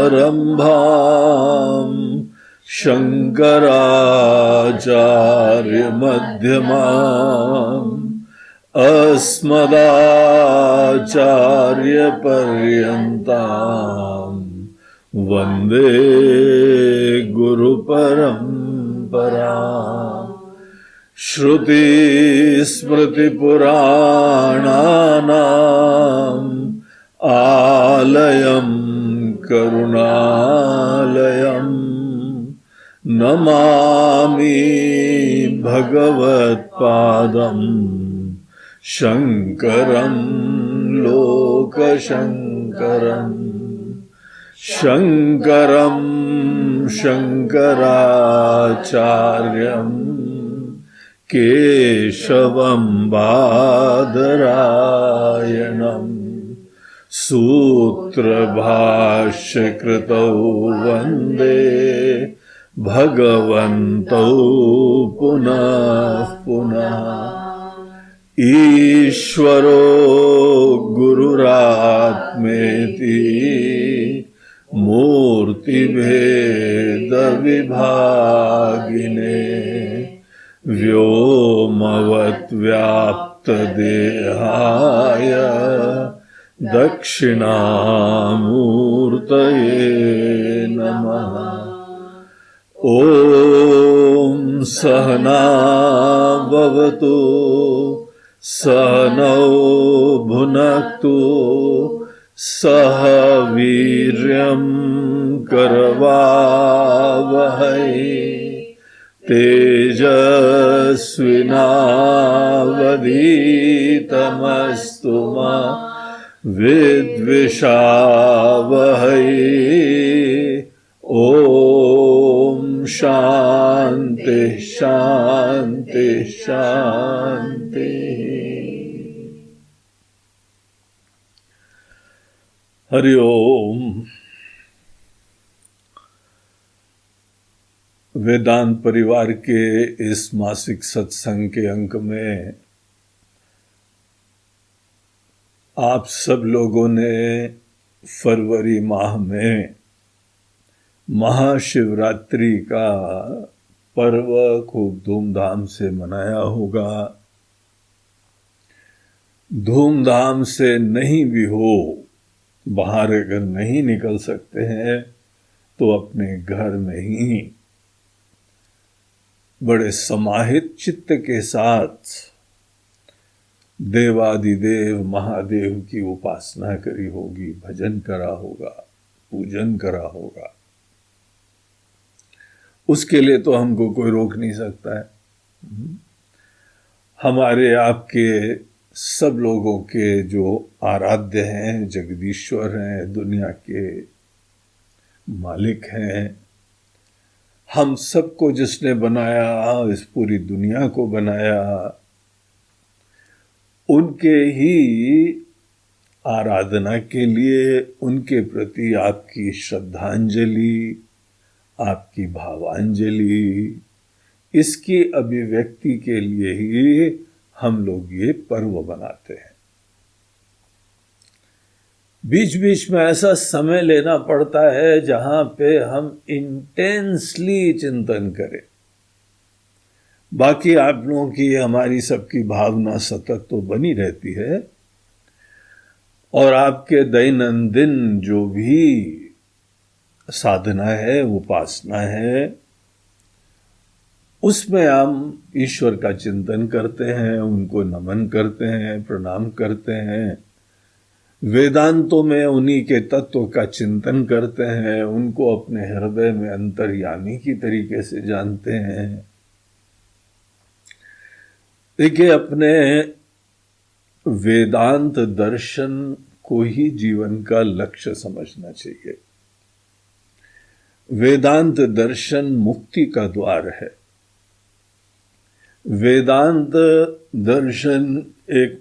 सदाशिवसमारम्भाम् शङ्कराचार्यमध्यमाम् अस्मदाचार्यपर्यन्ताम् वन्दे गुरुपरम्पराम्। श्रुतिस्मृतिपुराणानाम् आलयं करुणालयं नमामि भगवत्पादं शङ्करं लोकशङ्करं। शङ्करं शङ्कराचार्यं केशवं बादरायणम् सूत्रभाष्यकृतौ वन्दे भगवन्तौ पुनः पुनः। ईश्वरो गुरुरात्मेति मूर्तिभेदविभागिने व्योमवद्व्याप्तदेहाय दक्षिणामूर्तये नमः। ॐ सहना भवतु सहनौ भुनक्तु सह वीर्यं करवावहै तेजस्विनावधीतमस्तु मा विद्विषावहै। ॐ शान्ति शान्ति शान्ति। हरि ओम। वेदांत परिवार के इस मासिक सत्संग के अंक में आप सब लोगों ने फरवरी माह में महाशिवरात्रि का पर्व खूब धूमधाम से मनाया होगा। धूमधाम से नहीं भी हो, बाहर अगर नहीं निकल सकते हैं तो अपने घर में ही बड़े समाहित चित्त के साथ देवादिदेव महादेव की उपासना करी होगी, भजन करा होगा, पूजन करा होगा। उसके लिए तो हमको कोई रोक नहीं सकता है। हमारे आपके सब लोगों के जो आराध्य हैं, जगदीश्वर हैं, दुनिया के मालिक हैं, हम सबको जिसने बनाया, इस पूरी दुनिया को बनाया, उनके ही आराधना के लिए, उनके प्रति आपकी श्रद्धांजलि, आपकी भावांजलि, इसकी अभिव्यक्ति के लिए ही हम लोग ये पर्व बनाते हैं। बीच बीच में ऐसा समय लेना पड़ता है जहां पे हम इंटेंसली चिंतन करें। बाकी आप लोगों की, हमारी सबकी भावना सतत तो बनी रहती है, और आपके दैनंदिन जो भी साधना है, उपासना है, उसमें हम ईश्वर का चिंतन करते हैं, उनको नमन करते हैं, प्रणाम करते हैं। वेदांतों में उन्हीं के तत्व का चिंतन करते हैं, उनको अपने हृदय में अंतर्यामी की तरीके से जानते हैं। देखिए, अपने वेदांत दर्शन को ही जीवन का लक्ष्य समझना चाहिए। वेदांत दर्शन मुक्ति का द्वार है। वेदांत दर्शन एक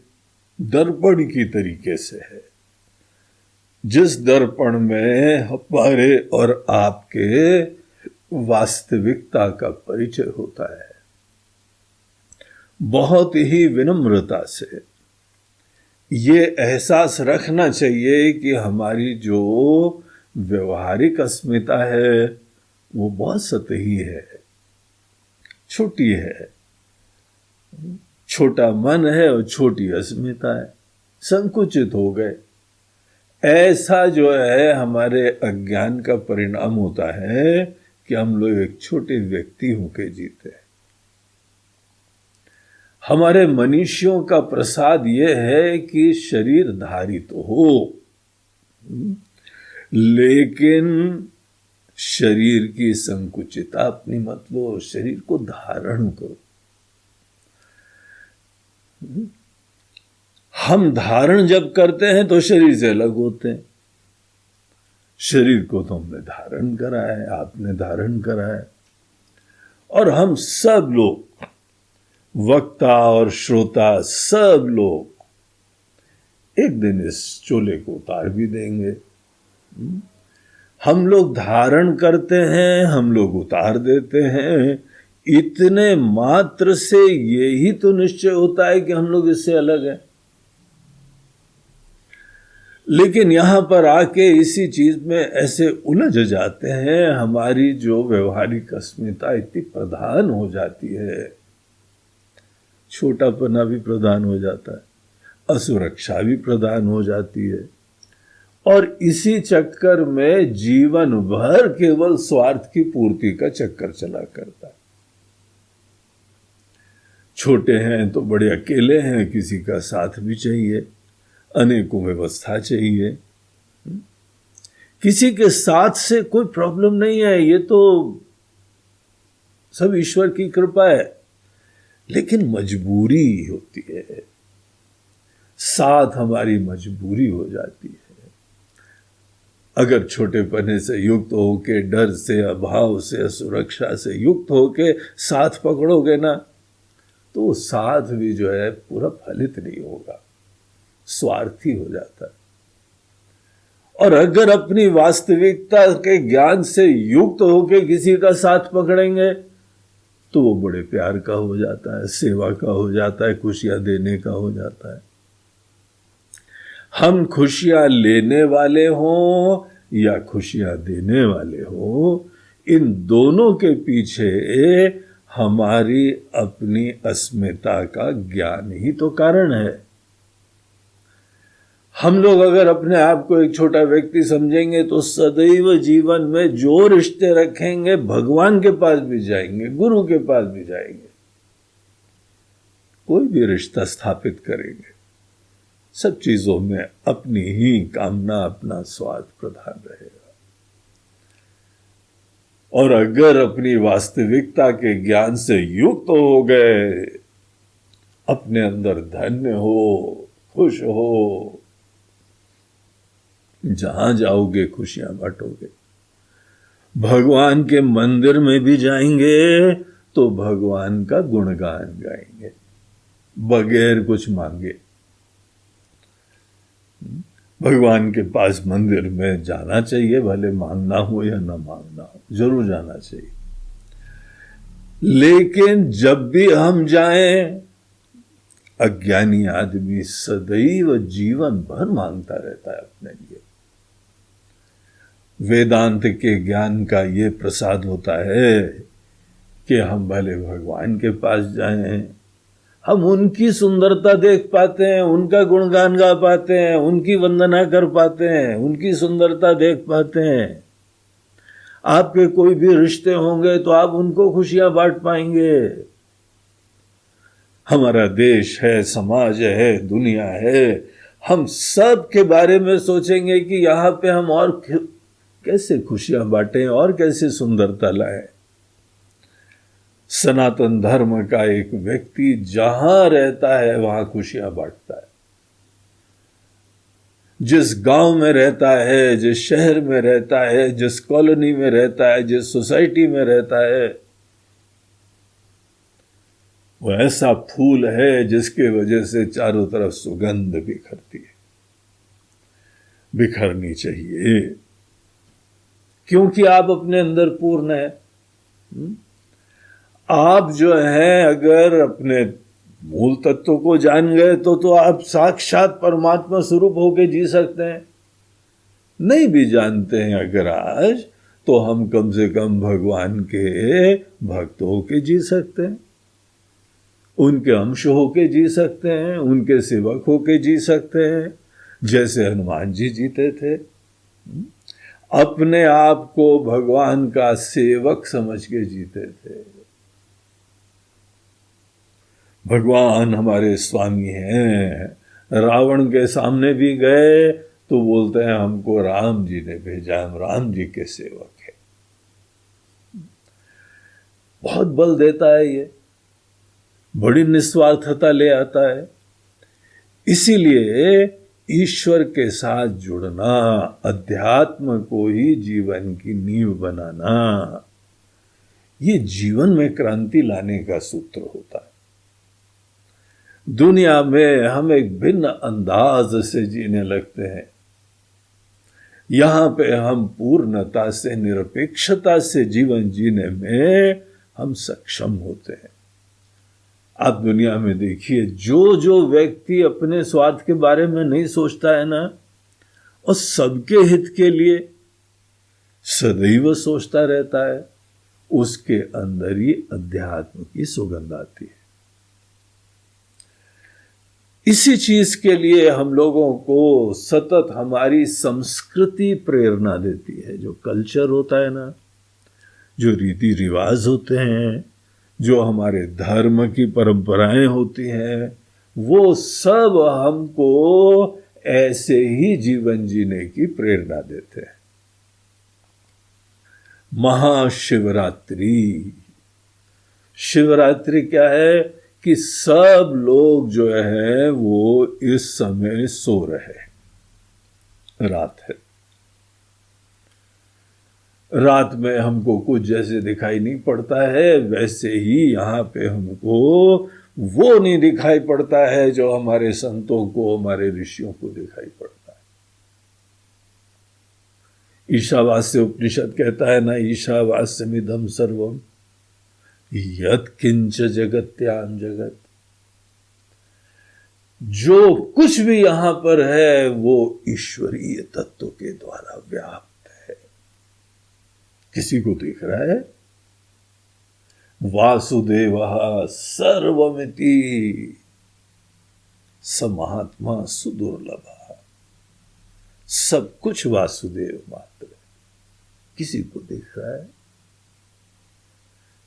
दर्पण की तरीके से है, जिस दर्पण में हमारे और आपके वास्तविकता का परिचय होता है। बहुत ही विनम्रता से ये एहसास रखना चाहिए कि हमारी जो व्यवहारिक अस्मिता है वो बहुत सतही है, छोटी है, छोटा मन है और छोटी अस्मिता है, संकुचित हो गए। ऐसा जो है हमारे अज्ञान का परिणाम होता है कि हम लोग एक छोटे व्यक्ति होकर जीते हैं। हमारे मनुष्यों का प्रसाद यह है कि शरीर धारी तो हो, लेकिन शरीर की संकुचितता अपनी मत लो, शरीर को धारण करो। हम धारण जब करते हैं तो शरीर से अलग होते हैं। शरीर को तो हमने धारण करा है, आपने धारण करा है, और हम सब लोग, वक्ता और श्रोता सब लोग एक दिन इस चोले को उतार भी देंगे। हम लोग धारण करते हैं, हम लोग उतार देते हैं। इतने मात्र से यही तो निश्चय होता है कि हम लोग इससे अलग हैं। लेकिन यहां पर आके इसी चीज में ऐसे उलझ जाते हैं, हमारी जो व्यवहारिक अस्मिता इतनी प्रधान हो जाती है, छोटापना भी प्रधान हो जाता है, असुरक्षा भी प्रधान हो जाती है, और इसी चक्कर में जीवन भर केवल स्वार्थ की पूर्ति का चक्कर चला करता है। छोटे हैं तो बड़े अकेले हैं, किसी का साथ भी चाहिए, अनेकों व्यवस्था चाहिए। किसी के साथ से कोई प्रॉब्लम नहीं है, ये तो सब ईश्वर की कृपा है, लेकिन मजबूरी होती है, साथ हमारी मजबूरी हो जाती है। अगर छोटेपने से युक्त होके, डर से, अभाव से, सुरक्षा से युक्त होके साथ पकड़ोगे ना, तो साथ भी जो है पूरा फलित नहीं होगा, स्वार्थी हो जाता है। और अगर अपनी वास्तविकता के ज्ञान से युक्त होके किसी का साथ पकड़ेंगे तो वो बड़े प्यार का हो जाता है, सेवा का हो जाता है, खुशियां देने का हो जाता है। हम खुशियां लेने वाले हों या खुशियां देने वाले हों, इन दोनों के पीछे हमारी अपनी अस्मिता का ज्ञान ही तो कारण है। हम लोग अगर अपने आप को एक छोटा व्यक्ति समझेंगे तो सदैव जीवन में जो रिश्ते रखेंगे, भगवान के पास भी जाएंगे, गुरु के पास भी जाएंगे, कोई भी रिश्ता स्थापित करेंगे, सब चीजों में अपनी ही कामना, अपना स्वार्थ प्रधान रहेगा। और अगर अपनी वास्तविकता के ज्ञान से युक्त हो गए, अपने अंदर धन्य हो, खुश हो, जहां जाओगे खुशियां बांटोगे। भगवान के मंदिर में भी जाएंगे तो भगवान का गुणगान गाएंगे बगैर कुछ मांगे। भगवान के पास मंदिर में जाना चाहिए, भले मांगना हो या ना मांगना हो, जरूर जाना चाहिए। लेकिन जब भी हम जाएं, अज्ञानी आदमी सदैव जीवन भर मांगता रहता है अपने लिए। वेदांत के ज्ञान का ये प्रसाद होता है कि हम भले भगवान के पास जाएं, हम उनकी सुंदरता देख पाते हैं, उनका गुणगान गा पाते हैं, उनकी वंदना कर पाते हैं, उनकी सुंदरता देख पाते हैं, आपके कोई भी रिश्ते होंगे तो आप उनको खुशियां बांट पाएंगे। हमारा देश है, समाज है, दुनिया है, हम सब के बारे में सोचेंगे कि यहां पे हम और कैसे खुशियां बांटें और कैसे सुंदरता लाएं। सनातन धर्म का एक व्यक्ति जहां रहता है वहां खुशियां बांटता है। जिस गांव में रहता है, जिस शहर में रहता है, जिस कॉलोनी में रहता है, जिस सोसाइटी में रहता है, वो ऐसा फूल है जिसके वजह से चारों तरफ सुगंध बिखरती है। बिखरनी चाहिए, क्योंकि आप अपने अंदर पूर्ण है। आप जो है अगर अपने मूल तत्व को जान गए तो आप साक्षात परमात्मा स्वरूप होके जी सकते हैं। नहीं भी जानते हैं अगर आज, तो हम कम से कम भगवान के भक्त होके जी सकते हैं, उनके अंश होके जी सकते हैं, उनके सेवक होके जी सकते हैं, जैसे हनुमान जी जीते थे। अपने आप को भगवान का सेवक समझ के जीते थे। भगवान हमारे स्वामी हैं। रावण के सामने भी गए तो बोलते हैं हमको राम जी ने भेजा, हम राम जी के सेवक हैं। बहुत बल देता है ये, बड़ी निस्वार्थता ले आता है। इसीलिए ईश्वर के साथ जुड़ना, अध्यात्म को ही जीवन की नींव बनाना, ये जीवन में क्रांति लाने का सूत्र होता है। दुनिया में हम एक भिन्न अंदाज से जीने लगते हैं। यहां पे हम पूर्णता से, निरपेक्षता से जीवन जीने में हम सक्षम होते हैं। आप दुनिया में देखिए, जो व्यक्ति अपने स्वार्थ के बारे में नहीं सोचता है ना, और सबके हित के लिए सदैव सोचता रहता है, उसके अंदर ही अध्यात्म की सुगंध आती है। इसी चीज के लिए हम लोगों को सतत हमारी संस्कृति प्रेरणा देती है। जो कल्चर होता है ना, जो रीति रिवाज होते हैं, जो हमारे धर्म की परंपराएं होती हैं, वो सब हमको ऐसे ही जीवन जीने की प्रेरणा देते हैं। महाशिवरात्रि, शिवरात्रि क्या है कि सब लोग जो है वो इस समय सो रहे हैं। रात है, रात में हमको कुछ जैसे दिखाई नहीं पड़ता है, वैसे ही यहां पे हमको वो नहीं दिखाई पड़ता है जो हमारे संतों को, हमारे ऋषियों को दिखाई पड़ता है। ईशावास्य उपनिषद कहता है ना, ईशावास्यमिदं सर्वम यत्किंच जगत्याम जगत। जो कुछ भी यहां पर है वो ईश्वरीय तत्व के द्वारा व्याप्त है। किसी को दिख रहा है? वासुदेवः सर्वमिति स महात्मा सुदुर्लभः। सब कुछ वासुदेव मात्र है। किसी को दिख रहा है?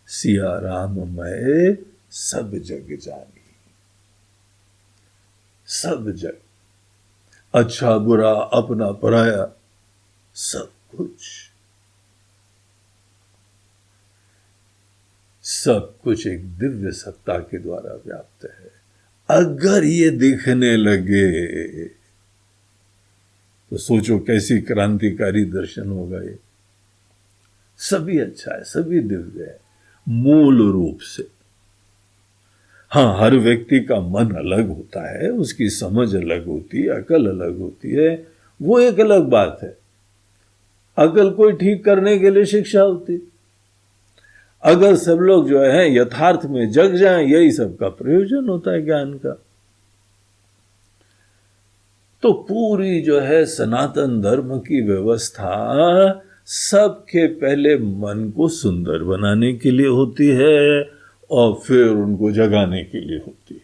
सिया राम मैं सब जग जानी, सब जग, अच्छा बुरा अपना पराया, सब कुछ एक दिव्य सत्ता के द्वारा व्याप्त है। अगर ये दिखने लगे तो सोचो कैसी क्रांतिकारी दर्शन होगा ये। सभी अच्छा है, सभी दिव्य है मूल रूप से। हाँ, हर व्यक्ति का मन अलग होता है, उसकी समझ अलग होती है, अकल अलग होती है, वो एक अलग बात है। अकल कोई ठीक करने के लिए शिक्षा होती। अगर सब लोग जो है यथार्थ में जग जाएं, यही सबका प्रयोजन होता है ज्ञान का। तो पूरी जो है सनातन धर्म की व्यवस्था सबके पहले मन को सुंदर बनाने के लिए होती है और फिर उनको जगाने के लिए होती है।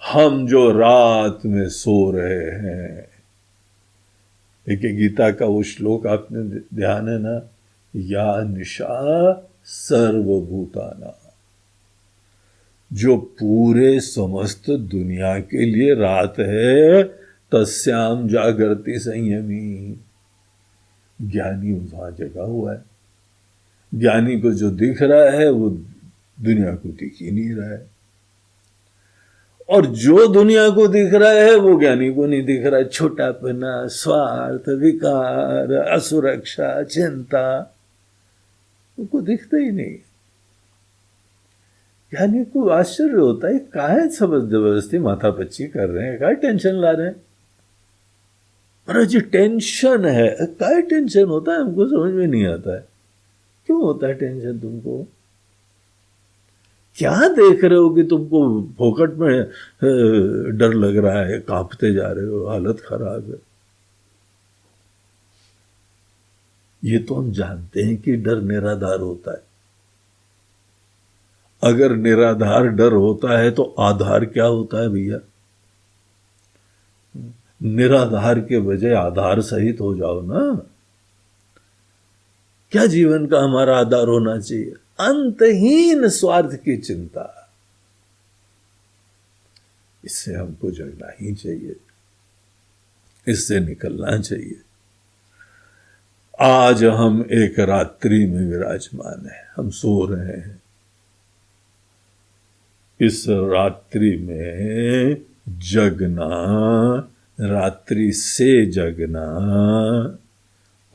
हम जो रात में सो रहे हैं, एक गीता का वो श्लोक आपने ध्यान है ना, या निशा सर्वभूताना, जो पूरे समस्त दुनिया के लिए रात है, तस्याम जागृति संयमी, ज्ञानी वहां जगा हुआ है। ज्ञानी को जो दिख रहा है वो दुनिया को दिख ही नहीं रहा है, और जो दुनिया को दिख रहा है वो ज्ञानी को नहीं दिख रहा है। छोटापना, स्वार्थ, विकार, असुरक्षा, चिंता, उनको दिखता ही नहीं। ज्ञानी को आश्चर्य होता है, काहे जबरदस्ती माथापच्ची कर रहे हैं, काहे टेंशन ला रहे हैं। महाराज जी टेंशन है, काहे टेंशन होता है, हमको समझ में नहीं आता है। क्यों होता है टेंशन तुमको? क्या देख रहे हो कि तुमको फोकट में डर लग रहा है, कांपते जा रहे हो, हालत खराब है। ये तो हम जानते हैं कि डर निराधार होता है। अगर निराधार डर होता है तो आधार क्या होता है भैया? निराधार के बजाय आधार सहित हो जाओ ना। क्या जीवन का हमारा आधार होना चाहिए? अंतहीन स्वार्थ की चिंता। इससे हमको जगना ही चाहिए, इससे निकलना चाहिए। आज हम एक रात्रि में विराजमान हैं, हम सो रहे हैं। इस रात्रि में जगना, रात्रि से जगना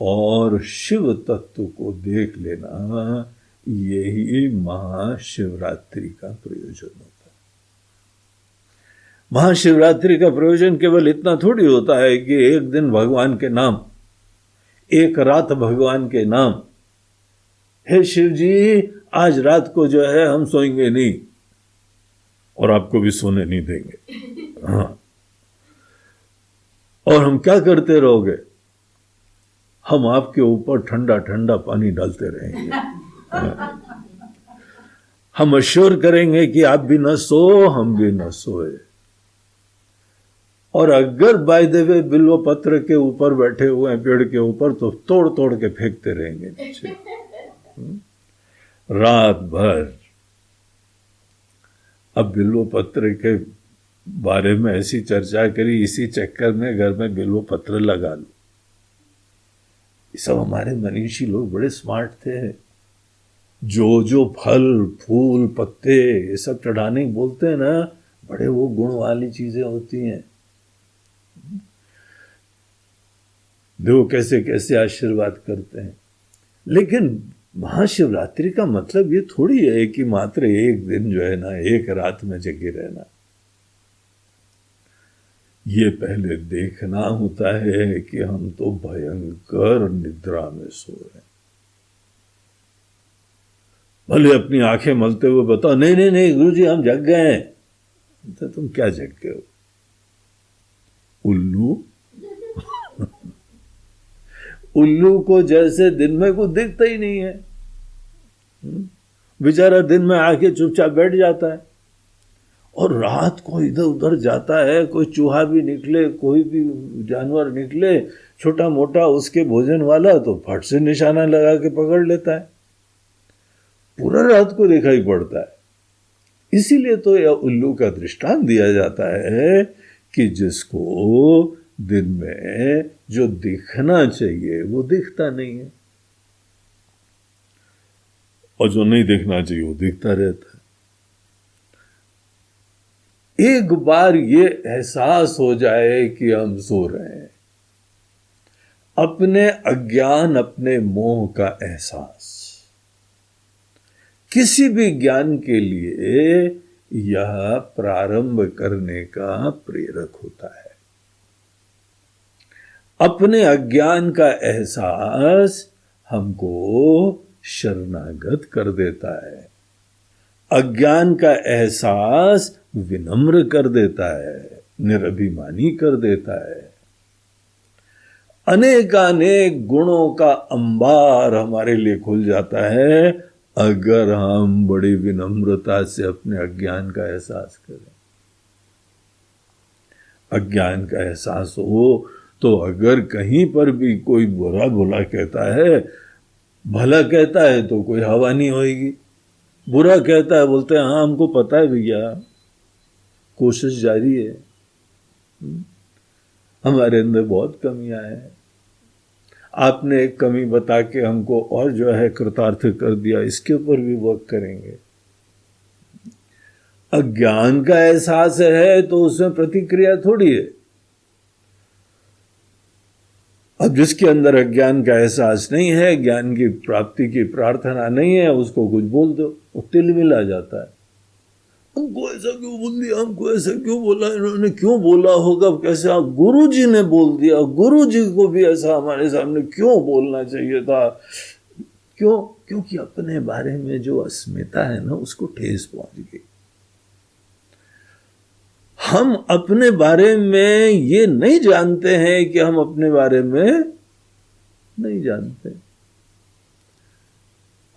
और शिव तत्व को देख लेना, यही महाशिवरात्रि का प्रयोजन होता है। महाशिवरात्रि का प्रयोजन केवल इतना थोड़ी होता है कि एक दिन भगवान के नाम, एक रात भगवान के नाम, हे शिव जी आज रात को जो है हम सोएंगे नहीं और आपको भी सोने नहीं देंगे। हाँ, और हम क्या करते रहोगे? हम आपके ऊपर ठंडा ठंडा पानी डालते रहेंगे। हाँ। हम अश्योर करेंगे कि आप भी न सो, हम भी न सोए। और अगर बाय द वे बिल्व पत्र के ऊपर बैठे हुए हैं पेड़ के ऊपर, तो तोड़ तोड़ के फेंकते रहेंगे नीचे रात भर। अब बिल्व पत्र के बारे में ऐसी चर्चा करी, इसी चक्कर में घर में बिल्व पत्र लगा लो। ये सब हमारे मनीषी लोग बड़े स्मार्ट थे। जो जो फल फूल पत्ते ये सब चढ़ाने बोलते हैं ना, बड़े वो गुण वाली चीजें होती हैं। देखो कैसे कैसे आशीर्वाद करते हैं। लेकिन महाशिवरात्रि का मतलब ये थोड़ी है कि मात्र एक दिन जो है ना, एक रात में जगे रहना। ये पहले देखना होता है कि हम तो भयंकर निद्रा में सो रहे हैं। भले अपनी आंखें मलते हुए बताओ, नहीं नहीं नहीं गुरुजी हम जग गए हैं। तो तुम क्या जग गए हो? उल्लू। उल्लू को जैसे दिन में कुछ दिखता ही नहीं है, बेचारा दिन में आके चुपचाप बैठ जाता है, और रात को इधर उधर जाता है। कोई चूहा भी निकले, कोई भी जानवर निकले छोटा मोटा उसके भोजन वाला, तो फट से निशाना लगा के पकड़ लेता है। पूरा रात को दिखाई पड़ता है। इसीलिए तो यह उल्लू का दृष्टांत दिया जाता है कि जिसको दिन में जो दिखना चाहिए वो दिखता नहीं है, और जो नहीं दिखना चाहिए वो दिखता रहता है। एक बार ये एहसास हो जाए कि हम सो रहे हैं, अपने अज्ञान अपने मोह का एहसास किसी भी ज्ञान के लिए यह प्रारंभ करने का प्रेरक होता है। अपने अज्ञान का एहसास हमको शरणागत कर देता है। अज्ञान का एहसास विनम्र कर देता है, निरभिमानी कर देता है। अनेकानेक गुणों का अंबार हमारे लिए खुल जाता है अगर हम बड़ी विनम्रता से अपने अज्ञान का एहसास करें। अज्ञान का एहसास हो तो अगर कहीं पर भी कोई बुरा भला कहता है, भला कहता है तो कोई हवा नहीं होगी, बुरा कहता है बोलते हैं हाँ हमको पता है भैया, कोशिश जारी है, हमारे अंदर बहुत कमियां हैं, आपने एक कमी बता के हमको और जो है कृतार्थ कर दिया, इसके ऊपर भी वर्क करेंगे। अज्ञान का एहसास है तो उसमें प्रतिक्रिया थोड़ी है। अब जिसके अंदर अज्ञान का एहसास नहीं है, ज्ञान की प्राप्ति की प्रार्थना नहीं है, उसको कुछ बोल दो, वो तिलमिल आ जाता है। हमको ऐसा क्यों बोल दिया, हमको ऐसा क्यों बोला, इन्होंने क्यों बोला होगा, कैसे गुरु जी ने बोल दिया, गुरु जी को भी ऐसा हमारे सामने क्यों बोलना चाहिए था, क्यों? क्योंकि अपने बारे में जो अस्मिता है ना, उसको ठेस पहुंच गई। हम अपने बारे में ये नहीं जानते हैं कि हम अपने बारे में नहीं जानते,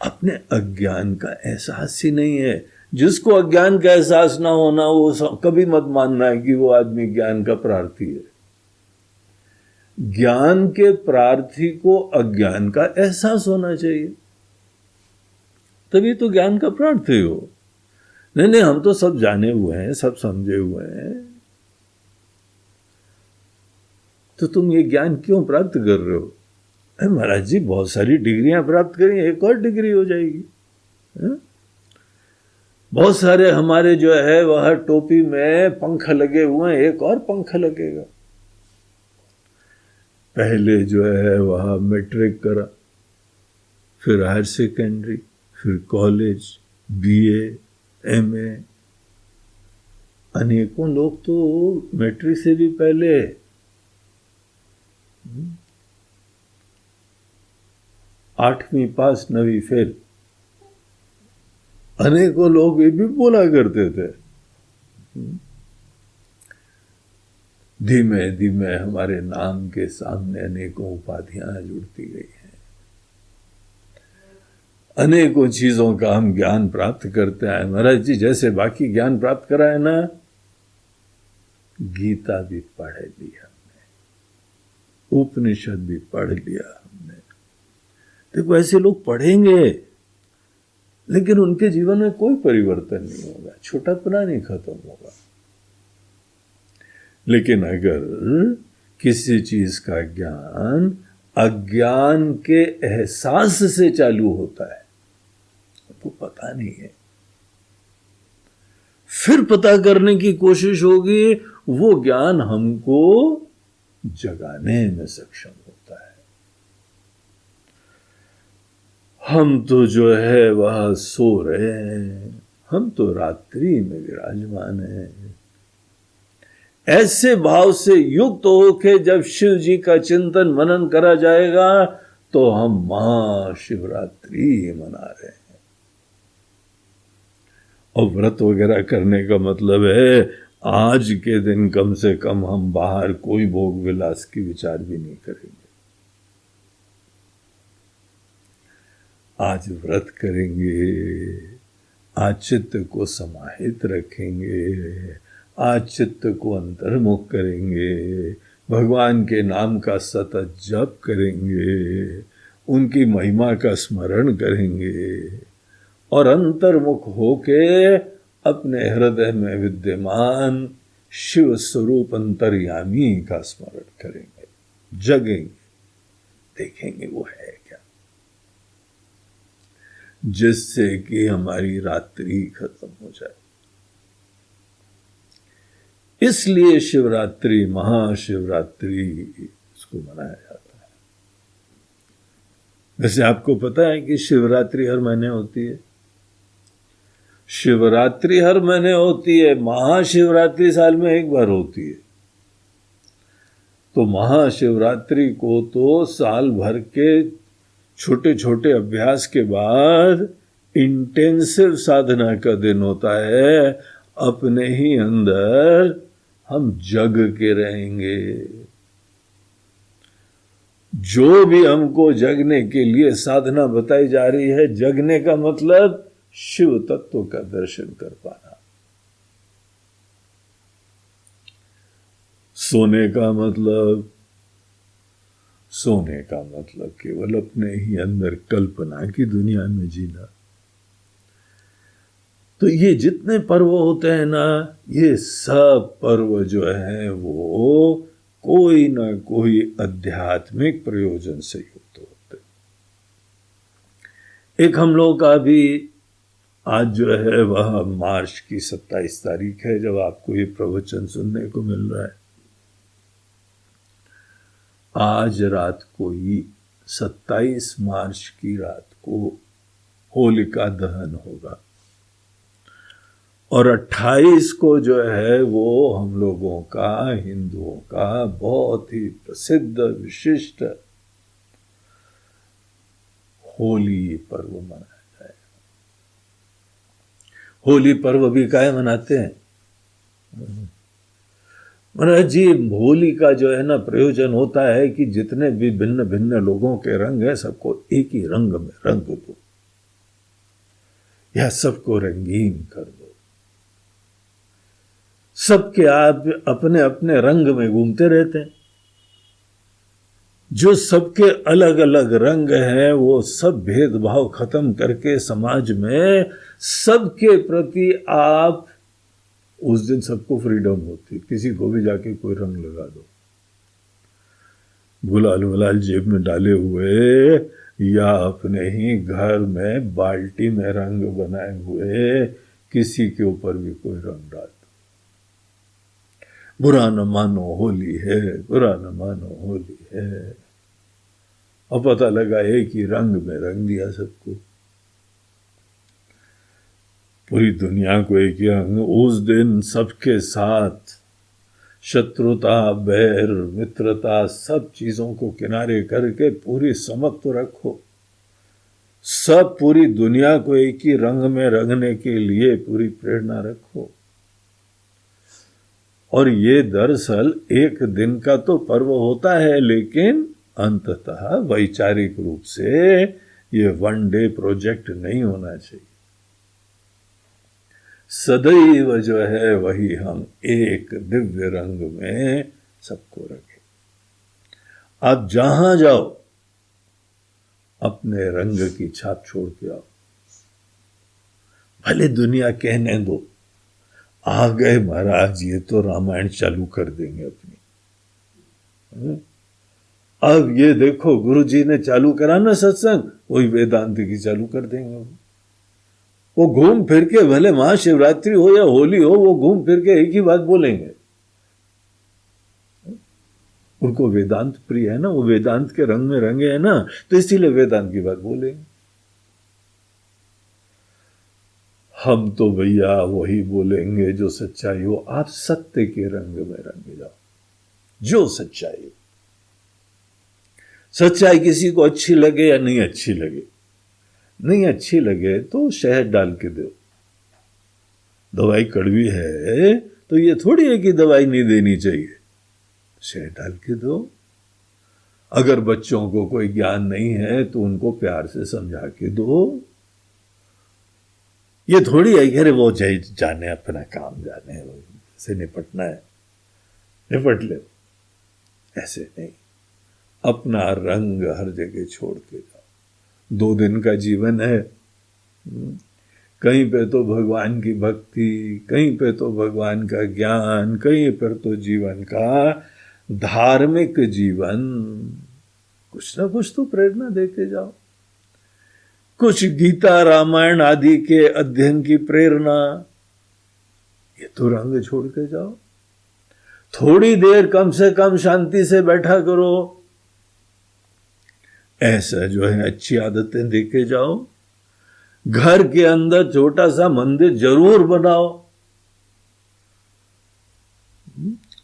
अपने अज्ञान का एहसास ही नहीं है। जिसको अज्ञान का एहसास ना होना, वो कभी मत मानना है कि वो आदमी ज्ञान का प्रार्थी है। ज्ञान के प्रार्थी को अज्ञान का एहसास होना चाहिए, तभी तो ज्ञान का प्रार्थी हो। नहीं, हम तो सब जाने हुए हैं, सब समझे हुए हैं, तो तुम ये ज्ञान क्यों प्राप्त कर रहे हो? महाराज जी बहुत सारी डिग्रियां प्राप्त करें, एक और डिग्री हो जाएगी। बहुत सारे हमारे जो है वह टोपी में पंख लगे हुए हैं, एक और पंख लगेगा। पहले जो है वह मैट्रिक करा, फिर हायर सेकेंडरी, फिर कॉलेज, बीए, एमए। अनेकों लोग तो मैट्रिक से भी पहले 8वीं पास, 9वीं फेल। अनेकों लोग ये भी बोला करते थे। धीमे धीमे हमारे नाम के सामने अनेकों उपाधियां जुड़ती गई हैं, अनेकों चीजों का हम ज्ञान प्राप्त करते हैं। महाराज जी जैसे बाकी ज्ञान प्राप्त करा है ना, गीता भी पढ़ ली हमने, उपनिषद भी पढ़ लिया हमने। देखो ऐसे लोग पढ़ेंगे लेकिन उनके जीवन में कोई परिवर्तन नहीं होगा, छोटापना नहीं खत्म होगा। लेकिन अगर किसी चीज का ज्ञान अज्ञान के एहसास से चालू होता है, तो पता नहीं है, फिर पता करने की कोशिश होगी, वो ज्ञान हमको जगाने में सक्षम होता है। हम तो जो है वह सो रहे हैं, हम तो रात्रि में विराजमान हैं। ऐसे भाव से युक्त होके जब शिव जी का चिंतन मनन करा जाएगा तो हम महाशिवरात्रि मना रहे हैं। और व्रत वगैरह करने का मतलब है आज के दिन कम से कम हम बाहर कोई भोग विलास की विचार भी नहीं करेंगे। आज व्रत करेंगे, आज चित्त को समाहित रखेंगे, आज चित्त को अंतर्मुख करेंगे, भगवान के नाम का सतत जप करेंगे, उनकी महिमा का स्मरण करेंगे और अंतर्मुख होके अपने हृदय में विद्यमान शिव स्वरूप अंतर्यामी का स्मरण करेंगे, जगेंगे, देखेंगे वो है क्या, जिससे कि हमारी रात्रि खत्म हो जाए। इसलिए शिवरात्रि, महाशिवरात्रि इसको मनाया जाता है। वैसे आपको पता है कि शिवरात्रि हर महीने होती है? शिवरात्रि हर महीने होती है, महाशिवरात्रि साल में एक बार होती है। तो महाशिवरात्रि को तो साल भर के छोटे छोटे अभ्यास के बाद इंटेंसिव साधना का दिन होता है। अपने ही अंदर हम जग के रहेंगे। जो भी हमको जगने के लिए साधना बताई जा रही है, जगने का मतलब शिव तत्व का दर्शन कर पाना, सोने का मतलब सोने का मतलब केवल अपने ही अंदर कल्पना की दुनिया में जीना। तो ये जितने पर्व होते हैं ना, ये सब पर्व जो है वो कोई ना कोई आध्यात्मिक प्रयोजन से युक्त होते। एक हम लोग का भी आज जो है वह मार्च की 27 तारीख है, जब आपको ये प्रवचन सुनने को मिल रहा है। आज रात को ही 27 मार्च की रात को होलिका दहन होगा, और 28 को जो है वो हम लोगों का, हिंदुओं का बहुत ही प्रसिद्ध विशिष्ट होली पर्व मनाया जाएगा। होली पर्व भी काहे मनाते हैं? महाराज जी, होली का जो है ना प्रयोजन होता है कि जितने भी भिन्न भिन्न लोगों के रंग हैं सबको एक ही रंग में रंग दो, या सबको रंगीन कर दो। सबके आप अपने अपने रंग में घूमते रहते हैं। जो सबके अलग अलग रंग हैं वो सब भेदभाव खत्म करके समाज में सबके प्रति आप, उस दिन सबको फ्रीडम होती, किसी को भी जाके कोई रंग लगा दो, गुलाल वुलाल जेब में डाले हुए या अपने ही घर में बाल्टी में रंग बनाए हुए किसी के ऊपर भी कोई रंग डाल दो। बुरा न मानो होली है, बुरा न मानो होली है। और पता लगा एक ही रंग में रंग दिया सबको, पूरी दुनिया को एक ही रंग। उस दिन सबके साथ शत्रुता, बैर, मित्रता, सब चीजों को किनारे करके पूरी समत्व रखो। सब पूरी दुनिया को एक ही रंग में रंगने के लिए पूरी प्रेरणा रखो। और ये दरअसल एक दिन का तो पर्व होता है, लेकिन अंततः वैचारिक रूप से ये वन डे प्रोजेक्ट नहीं होना चाहिए। सदैव जो है वही हम एक दिव्य रंग में सबको रखें। आप जहां जाओ अपने रंग की छाप छोड़ के आओ। भले दुनिया कहने दो, आ गए महाराज, ये तो रामायण चालू कर देंगे अपनी। अब ये देखो गुरु जी ने चालू करा ना सत्संग, वही वेदांत की चालू कर देंगे। वो घूम फिर के, भले महाशिवरात्रि हो या होली हो, वो घूम फिर के एक ही बात बोलेंगे। उनको वेदांत प्रिय है ना, वो वेदांत के रंग में रंगे है ना, तो इसीलिए वेदांत की बात बोलेंगे। हम तो भैया वही बोलेंगे जो सच्चाई हो। आप सत्य के रंग में रंग जाओ, जो सच्चाई हो। सच्चाई किसी को अच्छी लगे या नहीं अच्छी लगे, नहीं अच्छी लगे तो शहद डाल के दो। दवाई कड़वी है तो ये थोड़ी है कि दवाई नहीं देनी चाहिए, शहद डाल के दो। अगर बच्चों को कोई ज्ञान नहीं है तो उनको प्यार से समझा के दो। ये थोड़ी है कि अरे वो जाने अपना काम, जाने से निपटना है, निपट ले। ऐसे नहीं, अपना रंग हर जगह छोड़ के जाओ। 2 दिन का जीवन है, कहीं पे तो भगवान की भक्ति, कहीं पे तो भगवान का ज्ञान, कहीं पर तो जीवन का धार्मिक जीवन, कुछ ना कुछ तो प्रेरणा देते जाओ। कुछ गीता रामायण आदि के अध्ययन की प्रेरणा, ये तो रंग छोड़ के जाओ। थोड़ी देर कम से कम शांति से बैठा करो। ऐसा जो है अच्छी आदतें देके जाओ। घर के अंदर छोटा सा मंदिर जरूर बनाओ।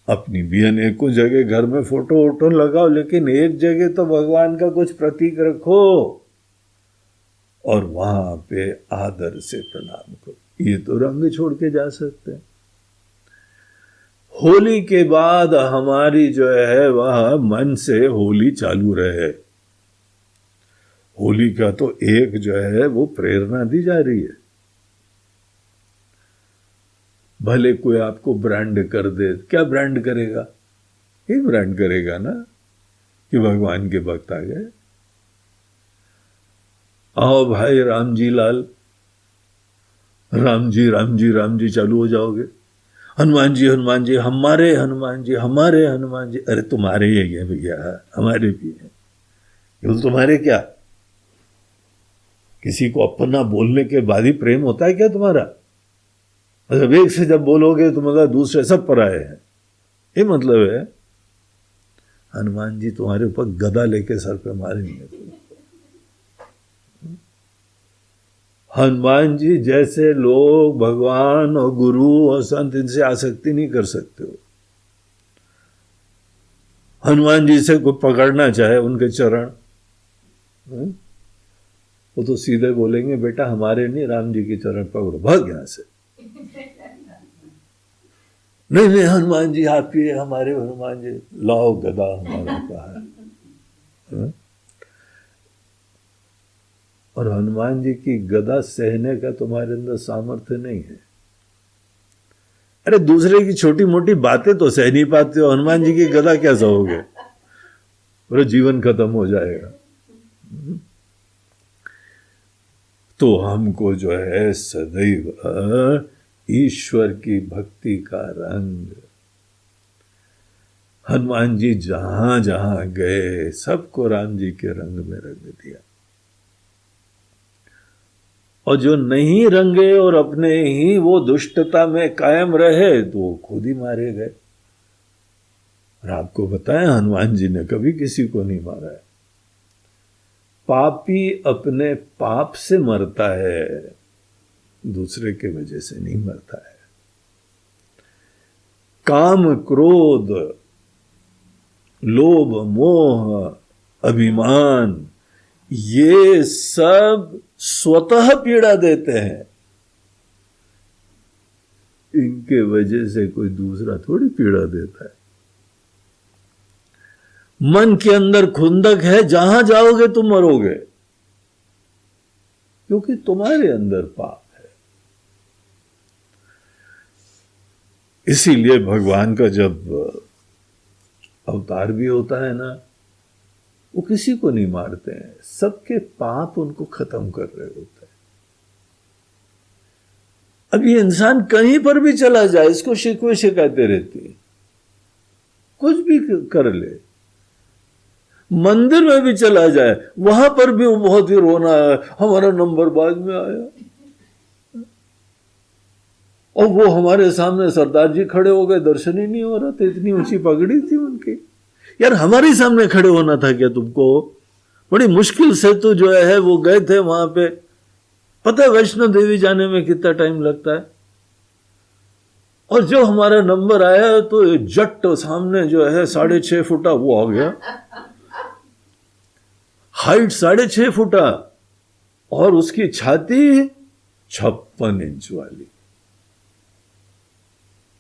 अपनी भी अनेकों जगह घर में फोटो वोटो लगाओ, लेकिन एक जगह तो भगवान का कुछ प्रतीक रखो और वहां पे आदर से प्रणाम करो। ये तो रंग छोड़ के जा सकते हैं। होली के बाद हमारी जो है वह मन से होली चालू रहे। होली का तो एक जो है वो प्रेरणा दी जा रही है। भले कोई आपको ब्रांड कर दे, क्या ब्रांड करेगा? ही ब्रांड करेगा ना। कि भगवान के भक्त आ गए। आओ भाई राम जी लाल, राम जी राम जी राम जी चालू हो जाओगे। हनुमान जी हमारे हनुमान जी हमारे हनुमान जी। अरे तुम्हारे ही है भैया, हमारे भी है। ये तुम्हारे क्या, किसी को अपना बोलने के बाद ही प्रेम होता है क्या तुम्हारा? मतलब एक से जब बोलोगे तो मतलब दूसरे सब पराये हैं, ये मतलब है। हनुमान जी तुम्हारे ऊपर गदा लेके सर पे मारेंगे। हनुमान जी जैसे लोग भगवान और गुरु और संत, इनसे आसक्ति नहीं कर सकते हो। हनुमान जी से कोई पकड़ना चाहे उनके चरण, वो तो सीधे बोलेंगे बेटा हमारे नहीं, राम जी के चरण पकड़ो, भाग यहां से। नहीं नहीं हनुमान जी आप ही हमारे हनुमान जी, लाओ गदा हमारा कहा है। और हनुमान जी की गदा सहने का तुम्हारे अंदर सामर्थ्य नहीं है। अरे दूसरे की छोटी मोटी बातें तो सह नहीं पाते हो, हनुमान जी की गदा क्या सहोगे? पूरा जीवन खत्म हो जाएगा। तो हमको जो है सदैव ईश्वर की भक्ति का रंग, हनुमान जी जहां जहां गए सबको राम जी के रंग में रंग दिया। और जो नहीं रंगे और अपने ही वो दुष्टता में कायम रहे तो वो खुद ही मारे गए। और आपको बताया हनुमान जी ने कभी किसी को नहीं मारा है। पापी अपने पाप से मरता है, दूसरे के वजह से नहीं मरता है। काम क्रोध लोभ मोह अभिमान ये सब स्वतः पीड़ा देते हैं, इनके वजह से कोई दूसरा थोड़ी पीड़ा देता है। मन के अंदर खुंदक है, जहां जाओगे तुम मरोगे, क्योंकि तुम्हारे अंदर पाप है। इसीलिए भगवान का जब अवतार भी होता है ना, वो किसी को नहीं मारते हैं, सबके पाप उनको खत्म कर रहे होते हैं। अब ये इंसान कहीं पर भी चला जाए, इसको शिकवे शिकायतें रहती है, कुछ भी कर ले, मंदिर में भी चला जाए वहां पर भी वो बहुत ही रोना है, हमारा नंबर बाद में आया, और वो हमारे सामने सरदार जी खड़े हो गए, दर्शन ही नहीं हो रहा था, इतनी ऊंची पगड़ी थी उनकी। यार हमारे सामने खड़े होना था क्या तुमको? बड़ी मुश्किल से तो जो है वो गए थे वहां पे। पता है वैष्णो देवी जाने में कितना टाइम लगता है? और जो हमारा नंबर आया तो जट सामने जो है 6.5 फुटा वो आ गया, हाइट 6.5 फुटा और उसकी छाती 56 इंच वाली।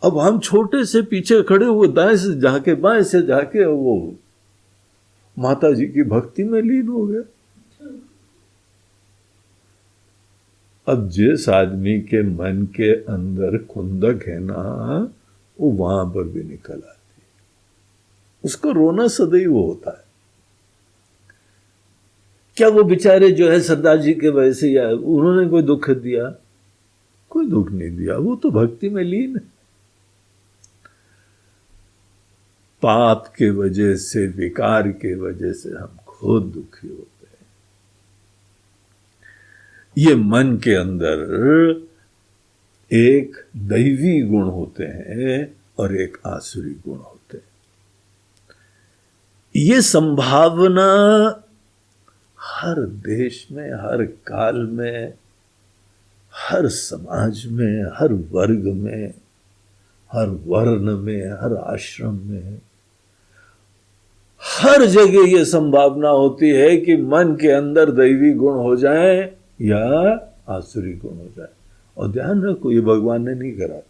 अब हम छोटे से पीछे खड़े हुए, दाएं से झाके बाएं से झाके, वो माता जी की भक्ति में लीन हो गया। अब जिस आदमी के मन के अंदर खुंदक है ना, वो वहां पर भी निकल आती है, उसको रोना सदैव होता है। क्या वो बेचारे जो है सरदार जी के वजह से या उन्होंने कोई दुख दिया? कोई दुख नहीं दिया, वो तो भक्ति में लीन है। पाप के वजह से, विकार के वजह से हम खुद दुखी होते हैं। ये मन के अंदर एक दैवी गुण होते हैं और एक आसुरी गुण होते हैं। ये संभावना हर देश में, हर काल में, हर समाज में, हर वर्ग में, हर वर्ण में, हर आश्रम में, हर जगह यह संभावना होती है कि मन के अंदर दैवी गुण हो जाए या आसुरी गुण हो जाए। और ध्यान रखो, ये भगवान ने नहीं करा।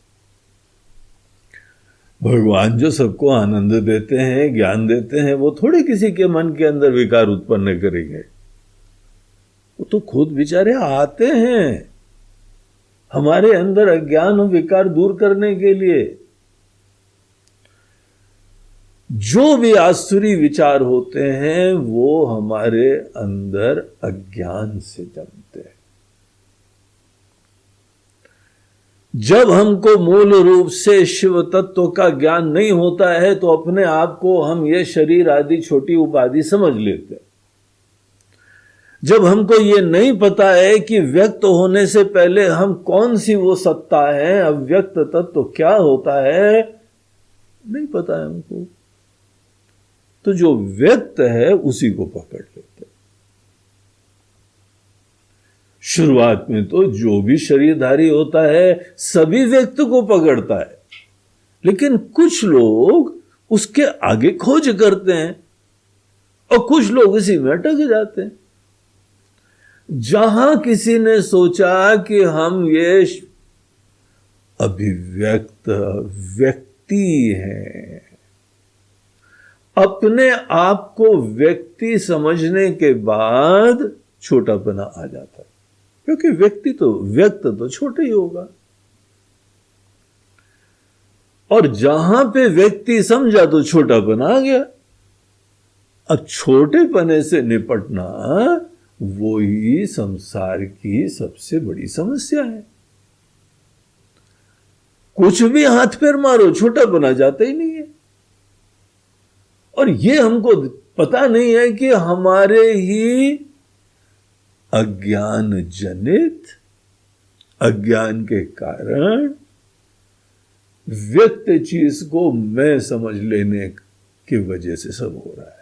भगवान जो सबको आनंद देते हैं, ज्ञान देते हैं, वो थोड़े किसी के मन के अंदर विकार उत्पन्न करेंगे। वो तो खुद बेचारे आते हैं हमारे अंदर अज्ञान और विकार दूर करने के लिए। जो भी आसुरी विचार होते हैं वो हमारे अंदर अज्ञान से जन्मते हैं। जब हमको मूल रूप से शिव तत्व का ज्ञान नहीं होता है तो अपने आप को हम ये शरीर आदि छोटी उपाधि समझ लेते हैं। जब हमको ये नहीं पता है कि व्यक्त होने से पहले हम कौन सी वो सत्ता है, अव्यक्त तत्व क्या होता है, नहीं पता है हमको, तो जो व्यक्त है उसी को पकड़ लेते हैं। शुरुआत में तो जो भी शरीरधारी होता है सभी व्यक्त को पकड़ता है, लेकिन कुछ लोग उसके आगे खोज करते हैं और कुछ लोग इसी में अटक जाते हैं। जहां किसी ने सोचा कि हम ये अभिव्यक्त व्यक्ति हैं, अपने आप को व्यक्ति समझने के बाद छोटापना आ जाता है, क्योंकि व्यक्ति तो व्यक्त तो छोटा ही होगा। और जहां पे व्यक्ति समझा तो छोटापना आ गया। अब छोटेपने से निपटना वो ही संसार की सबसे बड़ी समस्या है। कुछ भी हाथ पैर मारो छोटापना जाता ही नहीं है। और ये हमको पता नहीं है कि हमारे ही अज्ञान जनित, अज्ञान के कारण व्यक्त चीज को मैं समझ लेने की वजह से सब हो रहा है।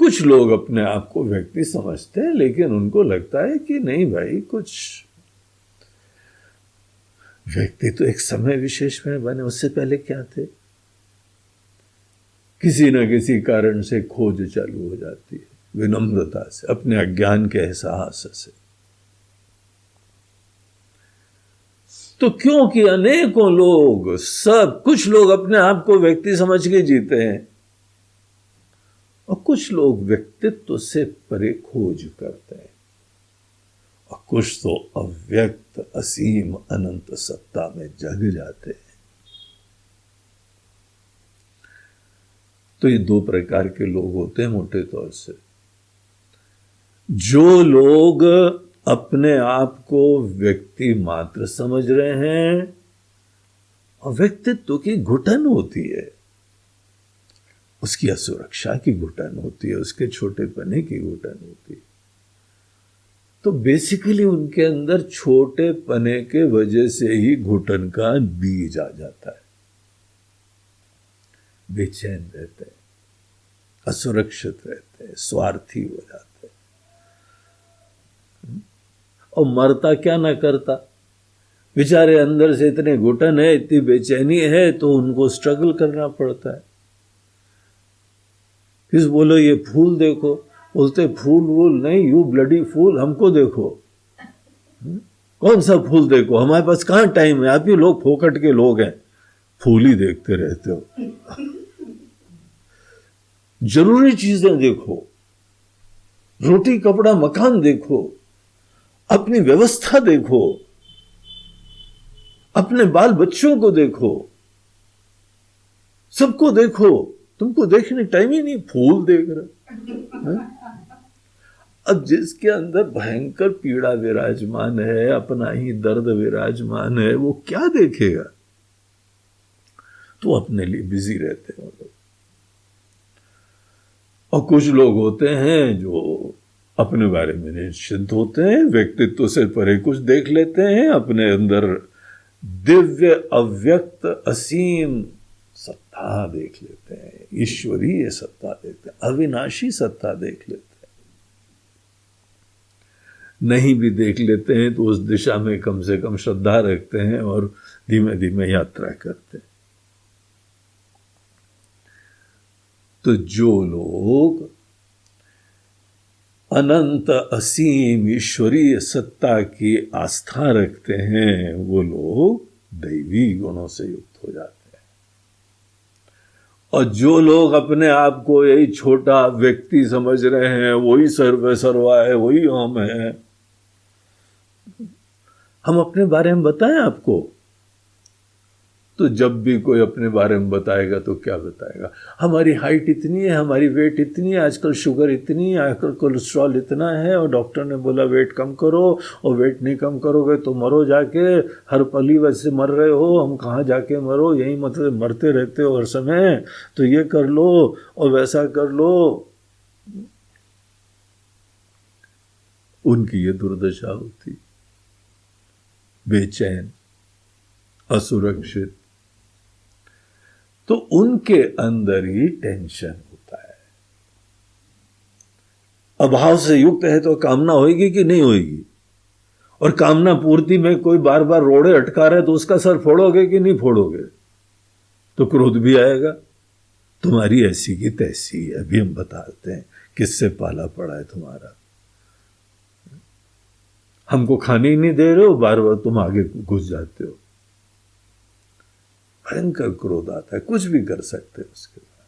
कुछ लोग अपने आप को व्यक्ति समझते हैं, लेकिन उनको लगता है कि नहीं भाई, कुछ व्यक्ति तो एक समय विशेष में बने, उससे पहले क्या थे। किसी न किसी कारण से खोज चालू हो जाती है, विनम्रता से, अपने अज्ञान के एहसास से। तो क्योंकि अनेकों लोग, सब कुछ लोग अपने आप को व्यक्ति समझ के जीते हैं और कुछ लोग व्यक्तित्व से परे खोज करते हैं, और कुछ तो अव्यक्त असीम अनंत सत्ता में जग जाते हैं। तो ये दो प्रकार के लोग होते हैं मोटे तौर से। जो लोग अपने आप को व्यक्ति मात्र समझ रहे हैं और व्यक्तित्व की घुटन होती है, उसकी असुरक्षा की घुटन होती है, उसके छोटेपने की घुटन होती है, तो बेसिकली उनके अंदर छोटेपने के वजह से ही घुटन का बीज आ जाता है। बेचैन रहते हैं, असुरक्षित रहते हैं, स्वार्थी हो जाते हैं। और मरता क्या ना करता, बेचारे अंदर से इतने घुटन है, इतनी बेचैनी है, तो उनको स्ट्रगल करना पड़ता है। किस बोलो ये फूल देखो, बोलते फूल वूल नहीं, यू ब्लडी फूल, हमको देखो। कौन सा फूल देखो, हमारे पास कहां टाइम है, आप ही लोग फोकट के लोग हैं, फूल ही देखते रहते हो। जरूरी चीजें देखो, रोटी कपड़ा मकान देखो, अपनी व्यवस्था देखो, अपने बाल बच्चों को देखो, सबको देखो। तुमको देखने टाइम ही नहीं, फूल देख रहे। अब जिसके अंदर भयंकर पीड़ा विराजमान है, अपना ही दर्द विराजमान है, वो क्या देखेगा। तो अपने लिए बिजी रहते हैं लोग। और कुछ लोग होते हैं जो अपने बारे में निश्चिंत होते हैं, व्यक्तित्व से परे कुछ देख लेते हैं, अपने अंदर दिव्य अव्यक्त असीम सत्ता देख लेते हैं, ईश्वरीय सत्ता देखते हैं, अविनाशी सत्ता देख लेते हैं। नहीं भी देख लेते हैं तो उस दिशा में कम से कम श्रद्धा रखते हैं और धीमे धीमे यात्रा करते हैं। तो जो लोग अनंत असीम ईश्वरीय सत्ता की आस्था रखते हैं, वो लोग दैवी गुणों से युक्त हो जाते हैं। और जो लोग अपने आप को यही छोटा व्यक्ति समझ रहे हैं, वही सर्व सर्वा है, वही हम है। हम अपने बारे में बताएं आपको, तो जब भी कोई अपने बारे में बताएगा तो क्या बताएगा, हमारी हाइट इतनी है, हमारी वेट इतनी है, आजकल शुगर इतनी है, आजकल कोलेस्ट्रॉल इतना है, और डॉक्टर ने बोला वेट कम करो, और वेट नहीं कम करोगे तो मरो जाके, हर पली वैसे मर रहे हो, हम कहाँ जाके मरो, यही मतलब मरते रहते हो हर समय, तो ये कर लो और वैसा कर लो। उनकी ये दुर्दशा होती, बेचैन, असुरक्षित, तो उनके अंदर ही टेंशन होता है। अभाव से युक्त है तो कामना होगी कि नहीं होगी, और कामना पूर्ति में कोई बार बार रोड़े अटका रहा है तो उसका सर फोड़ोगे कि नहीं फोड़ोगे, तो क्रोध भी आएगा। तुम्हारी ऐसी की तैसी है, अभी हम बताते हैं किससे पाला पड़ा है तुम्हारा, हमको खाने ही नहीं दे रहे हो, बार बार तुम आगे घुस जाते हो। भयंकर क्रोध आता है, कुछ भी कर सकते हैं उसके बाद।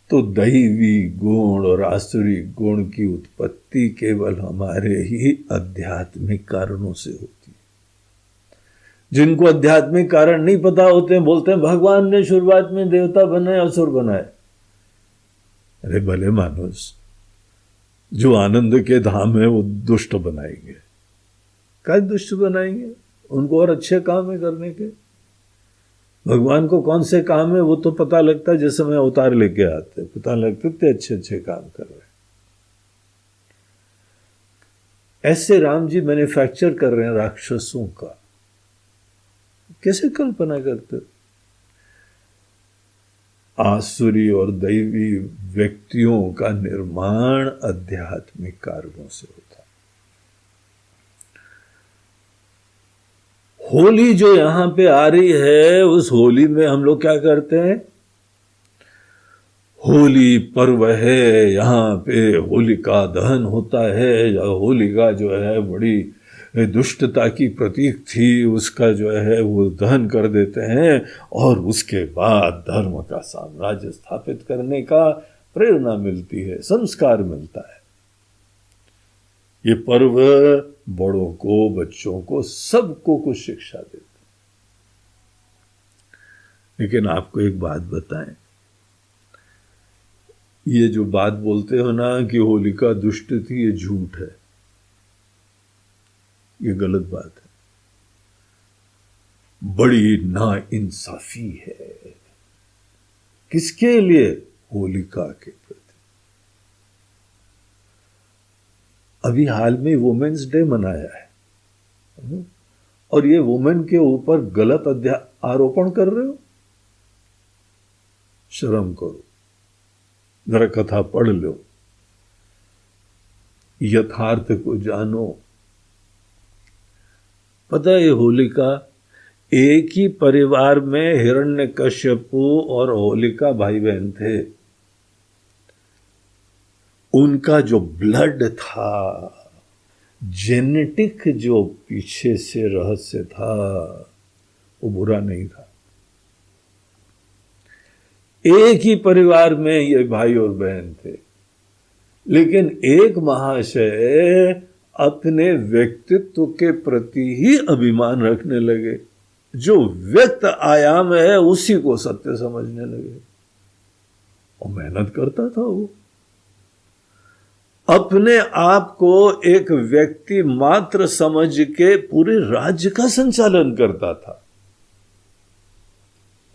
तो दैवी गुण और आसुरी गुण की उत्पत्ति केवल हमारे ही आध्यात्मिक कारणों से होती है। जिनको आध्यात्मिक कारण नहीं पता होते हैं, बोलते हैं भगवान ने शुरुआत में देवता बनाए, असुर बनाए। अरे भले मानुस, जो आनंद के धाम है वो दुष्ट बनाएंगे, क्या दुष्ट बनाएंगे, उनको और अच्छे काम है करने के। भगवान को कौन से काम है वो तो पता लगता है जिस समय अवतार लेके आते, पता लगते इतने अच्छे अच्छे काम कर रहे हैं। ऐसे राम जी मैन्युफैक्चर कर रहे हैं राक्षसों का, कैसे कल्पना करते हो। आसुरी और दैवी व्यक्तियों का निर्माण आध्यात्मिक कारणों से होता है। होली जो यहां पे आ रही है, उस होली में हम लोग क्या करते हैं, होली पर्व है, यहाँ पे होलिका दहन होता है, या होलिका जो है बड़ी दुष्टता की प्रतीक थी, उसका जो है वो दहन कर देते हैं, और उसके बाद धर्म का साम्राज्य स्थापित करने का प्रेरणा मिलती है, संस्कार मिलता है। ये पर्व बड़ों को, बच्चों को, सबको कुछ शिक्षा देते। लेकिन आपको एक बात बताएं, ये जो बात बोलते हो ना कि होलिका दुष्ट थी, ये झूठ है, ये गलत बात है, बड़ी नाइंसाफी है। किसके लिए, होलिका के प्रति। अभी हाल में वुमेन्स डे मनाया है, और ये वुमेन के ऊपर गलत आरोपण कर रहे हो, शर्म करो, जरा कथा पढ़ लो, यथार्थ को जानो। पता है, होलिका एक ही परिवार में हिरण्यकश्यपु और होलिका भाई बहन थे। उनका जो ब्लड था, जेनेटिक जो पीछे से रहस्य था, वो बुरा नहीं था। एक ही परिवार में ये भाई और बहन थे, लेकिन एक महाशय अपने व्यक्तित्व के प्रति ही अभिमान रखने लगे, जो व्यक्त आयाम है उसी को सत्य समझने लगे, और मेहनत करता था वो। अपने आप को एक व्यक्ति मात्र समझ के पूरे राज्य का संचालन करता था,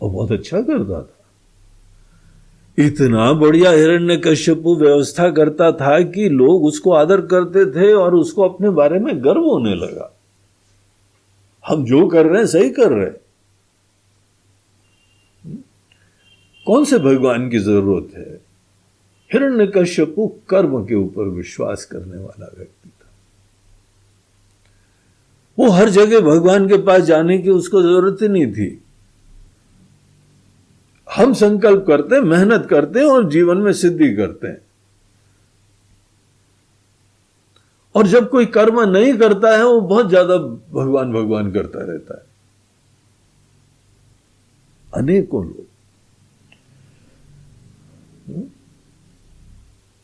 और बहुत अच्छा करता था। इतना बढ़िया हिरण्यकश्यपु व्यवस्था करता था कि लोग उसको आदर करते थे, और उसको अपने बारे में गर्व होने लगा, हम जो कर रहे हैं सही कर रहे हैं। कौन से भगवान की जरूरत है। हिरण्यकश्यपु कर्म के ऊपर विश्वास करने वाला व्यक्ति था। वो हर जगह भगवान के पास जाने की उसको जरूरत ही नहीं थी। हम संकल्प करते हैं, मेहनत करते हैं और जीवन में सिद्धि करते हैं, और जब कोई कर्म नहीं करता है वो बहुत ज्यादा भगवान भगवान करता रहता है। अनेकों लोग,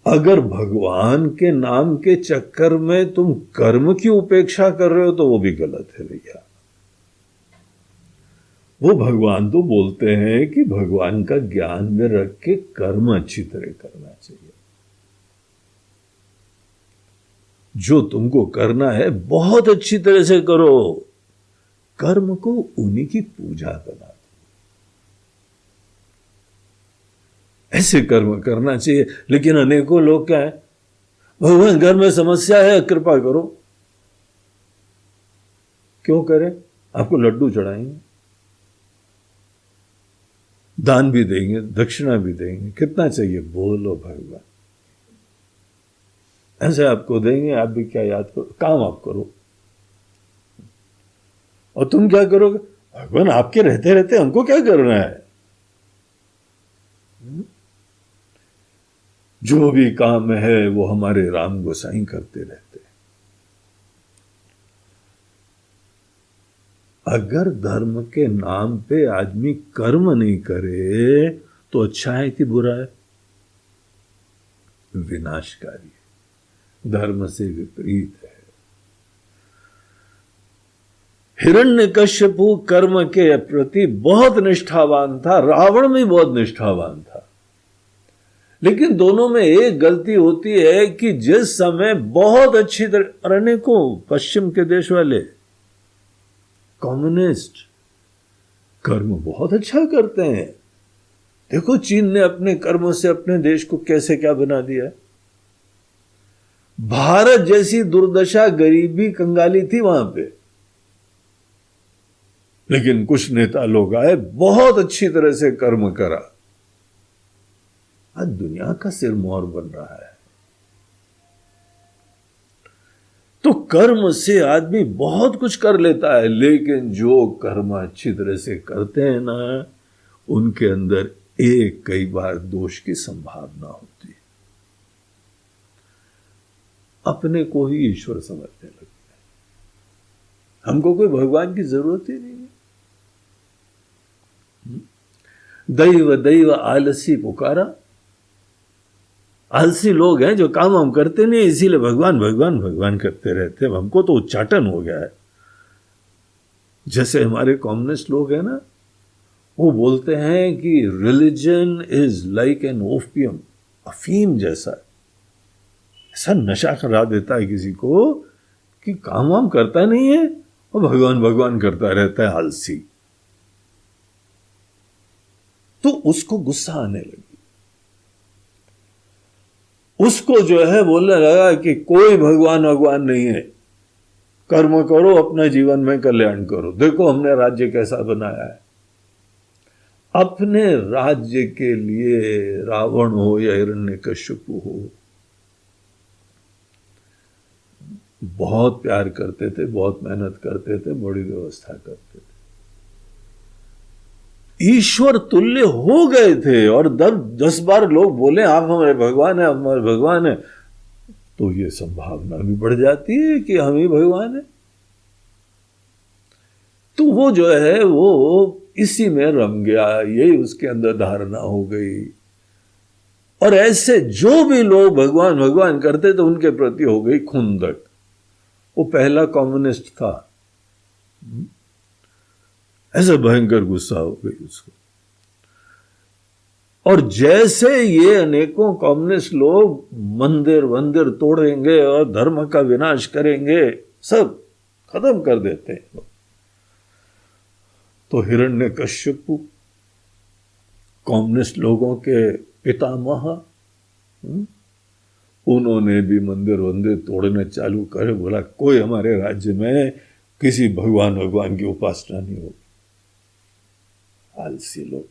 अगर भगवान के नाम के चक्कर में तुम कर्म की उपेक्षा कर रहे हो तो वो भी गलत है भैया। वो भगवान तो बोलते हैं कि भगवान का ज्ञान में रख के कर्म अच्छी तरह करना चाहिए। जो तुमको करना है बहुत अच्छी तरह से करो, कर्म को उन्हीं की पूजा बना दो। ऐसे कर्म करना चाहिए। लेकिन अनेकों लोग क्या है, भगवान घर में समस्या है, कृपा करो। क्यों करें? आपको लड्डू चढ़ाएंगे, दान भी देंगे, दक्षिणा भी देंगे, कितना चाहिए बोलो भगवान। ऐसे आपको देंगे, आप भी क्या याद करो, काम आप करो। और तुम क्या करोगे? भगवान आपके रहते रहते हमको क्या करना है? जो भी काम है वो हमारे राम गोसाई करते रहते हैं। अगर धर्म के नाम पे आदमी कर्म नहीं करे तो अच्छा है कि बुरा है? विनाशकारी है, धर्म से विपरीत है। हिरण्यकश्यपु कर्म के प्रति बहुत निष्ठावान था, रावण भी बहुत निष्ठावान था। लेकिन दोनों में एक गलती होती है कि जिस समय बहुत अच्छी तरह, रहने को पश्चिम के देश वाले कम्युनिस्ट कर्म बहुत अच्छा करते हैं। देखो चीन ने अपने कर्मों से अपने देश को कैसे क्या बना दिया है। भारत जैसी दुर्दशा, गरीबी, कंगाली थी वहां पे, लेकिन कुछ नेता लोग आए, बहुत अच्छी तरह से कर्म करा, आज दुनिया का सिरमौर बन रहा है। तो कर्म से आदमी बहुत कुछ कर लेता है, लेकिन जो कर्म अच्छी तरह से करते हैं ना, उनके अंदर कई बार दोष की संभावना होती है। अपने को ही ईश्वर समझने लगते हैं, हमको कोई भगवान की जरूरत ही नहीं है। दैव दैव आलसी पुकारा। आलसी लोग हैं जो काम हम करते नहीं, इसीलिए भगवान भगवान भगवान करते रहते हैं। हमको तो उच्चाटन हो गया है। जैसे हमारे कम्युनिस्ट लोग हैं ना, वो बोलते हैं कि religion is like an opium, अफीम जैसा। ऐसा नशा करा देता है किसी को कि काम वाम करता नहीं है और भगवान भगवान करता रहता है, आलसी। तो उसको गुस्सा आने लगी, उसको जो है बोलने लगा कि कोई भगवान भगवान नहीं है, कर्म करो, अपने जीवन में कल्याण करो। देखो हमने राज्य कैसा बनाया है। अपने राज्य के लिए रावण हो या हिरण्यकश्यपु हो, बहुत प्यार करते थे, बहुत मेहनत करते थे, बड़ी व्यवस्था करते थे, ईश्वर तुल्य हो गए थे। और 10 बार लोग बोले आप हमारे भगवान है, हमारे भगवान है, तो ये संभावना भी बढ़ जाती है कि हम ही भगवान है। तो वो जो है वो इसी में रम गया, यही उसके अंदर धारणा हो गई। और ऐसे जो भी लोग भगवान भगवान करते थे उनके प्रति हो गई खुंदक। वो पहला कम्युनिस्ट था, ऐसा भयंकर गुस्सा हो गई उसको। और जैसे ये अनेकों कम्युनिस्ट लोग मंदिर वंदिर तोड़ेंगे और धर्म का विनाश करेंगे, सब खत्म कर देते हैं, तो हिरण्यकश्यपु कम्युनिस्ट लोगों के पितामह, उन्होंने भी मंदिर वंदिर तोड़ने चालू करे। बोला कोई हमारे राज्य में किसी भगवान भगवान की उपासना नहीं होगी। आलसी लोग,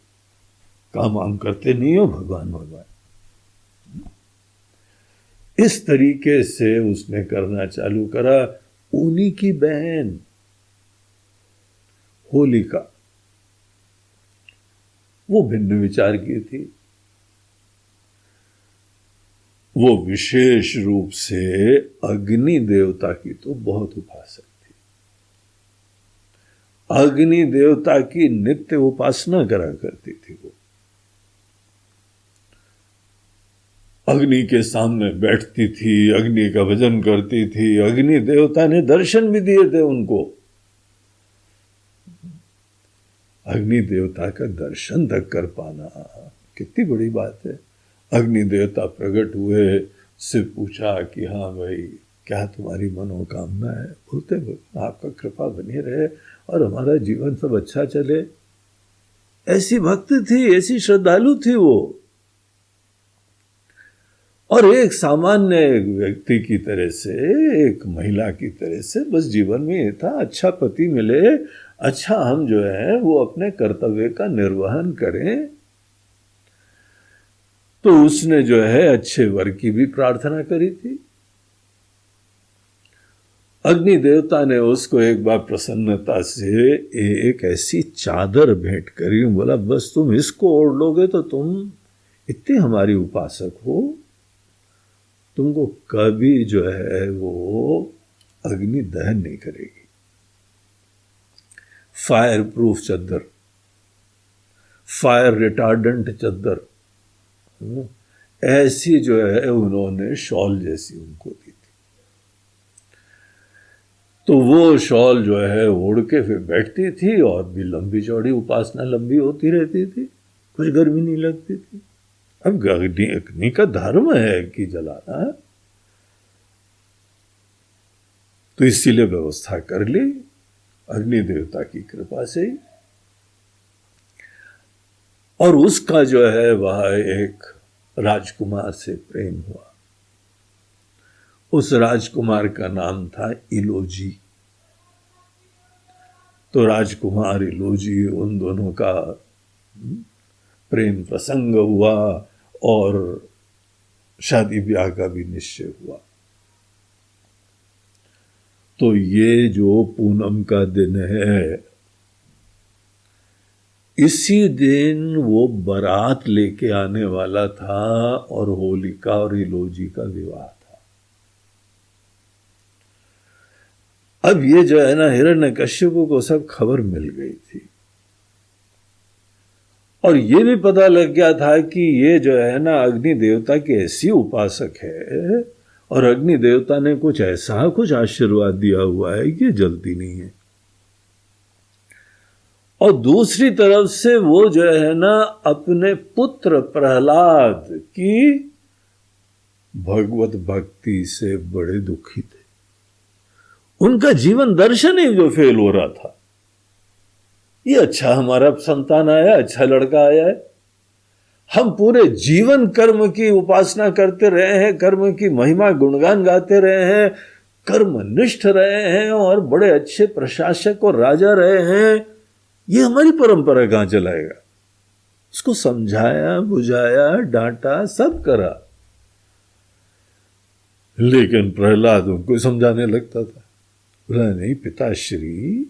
काम वाम करते नहीं हो, भगवान भगवान। इस तरीके से उसने करना चालू करा। उन्हीं की बहन होलिका, वो भिन्न विचार की थी। वो विशेष रूप से अग्नि देवता की तो बहुत उपासक थी। अग्नि देवता की नित्य उपासना करा करती थी। वो अग्नि के सामने बैठती थी, अग्नि का भजन करती थी। अग्नि देवता ने दर्शन भी दिए थे उनको। अग्नि देवता का दर्शन तक कर पाना कितनी बड़ी बात है। अग्नि देवता प्रकट हुए, से पूछा कि हाँ भाई क्या तुम्हारी मनोकामना है। बोलते आपका कृपा बनी रहे और हमारा जीवन सब अच्छा चले। ऐसी भक्त थी, ऐसी श्रद्धालु थी वो। और एक सामान्य व्यक्ति की तरह से, एक महिला की तरह से बस जीवन में ये था अच्छा पति मिले, अच्छा हम जो है वो अपने कर्तव्य का निर्वहन करें। तो उसने जो है अच्छे वर की भी प्रार्थना करी थी। अग्नि देवता ने उसको एक बार प्रसन्नता से एक ऐसी चादर भेंट करी, बोला बस तुम इसको ओढ़ लोगे तो तुम इतने हमारी उपासक हो, तुमको कभी जो है वो अग्नि दहन नहीं करेगी। फायर प्रूफ चद्दर, फायर रिटार्डेंट चद्दर, ऐसी जो है उन्होंने शॉल जैसी उनको दी थी। तो वो शॉल जो है ओढ़ के फिर बैठती थी और भी लंबी चौड़ी उपासना लंबी होती रहती थी, कुछ गर्मी नहीं लगती थी। अब अग्नि का धर्म है कि जलाना, तो इसीलिए व्यवस्था कर ली अग्नि देवता की कृपा से ही। और उसका जो है वह एक राजकुमार से प्रेम हुआ। उस राजकुमार का नाम था इलोजी। तो राजकुमार इलोजी, उन दोनों का प्रेम प्रसंग हुआ और शादी ब्याह का भी निश्चय हुआ। तो ये जो पूनम का दिन है, इसी दिन वो बारात लेके आने वाला था और होलिका और इलोजी का विवाह था। अब ये जो है ना हिरण्यकश्यप को सब खबर मिल गई थी और ये भी पता लग गया था कि ये जो है ना अग्नि देवता की ऐसी उपासक है और अग्नि देवता ने कुछ ऐसा कुछ आशीर्वाद दिया हुआ है कि जलती नहीं है। और दूसरी तरफ से वो जो है ना अपने पुत्र प्रहलाद की भगवत भक्ति से बड़े दुखी थे। उनका जीवन दर्शन ही जो फेल हो रहा था, ये अच्छा हमारा संतान आया, अच्छा लड़का आया है, हम पूरे जीवन कर्म की उपासना करते रहे हैं, कर्म की महिमा गुणगान गाते रहे हैं, कर्मनिष्ठ रहे हैं और बड़े अच्छे प्रशासक और राजा रहे हैं, ये हमारी परंपरा कहां चलाएगा। उसको समझाया, बुझाया, डांटा, सब करा, लेकिन प्रहलाद उनको समझाने लगता था। बोला नहीं पिताश्री,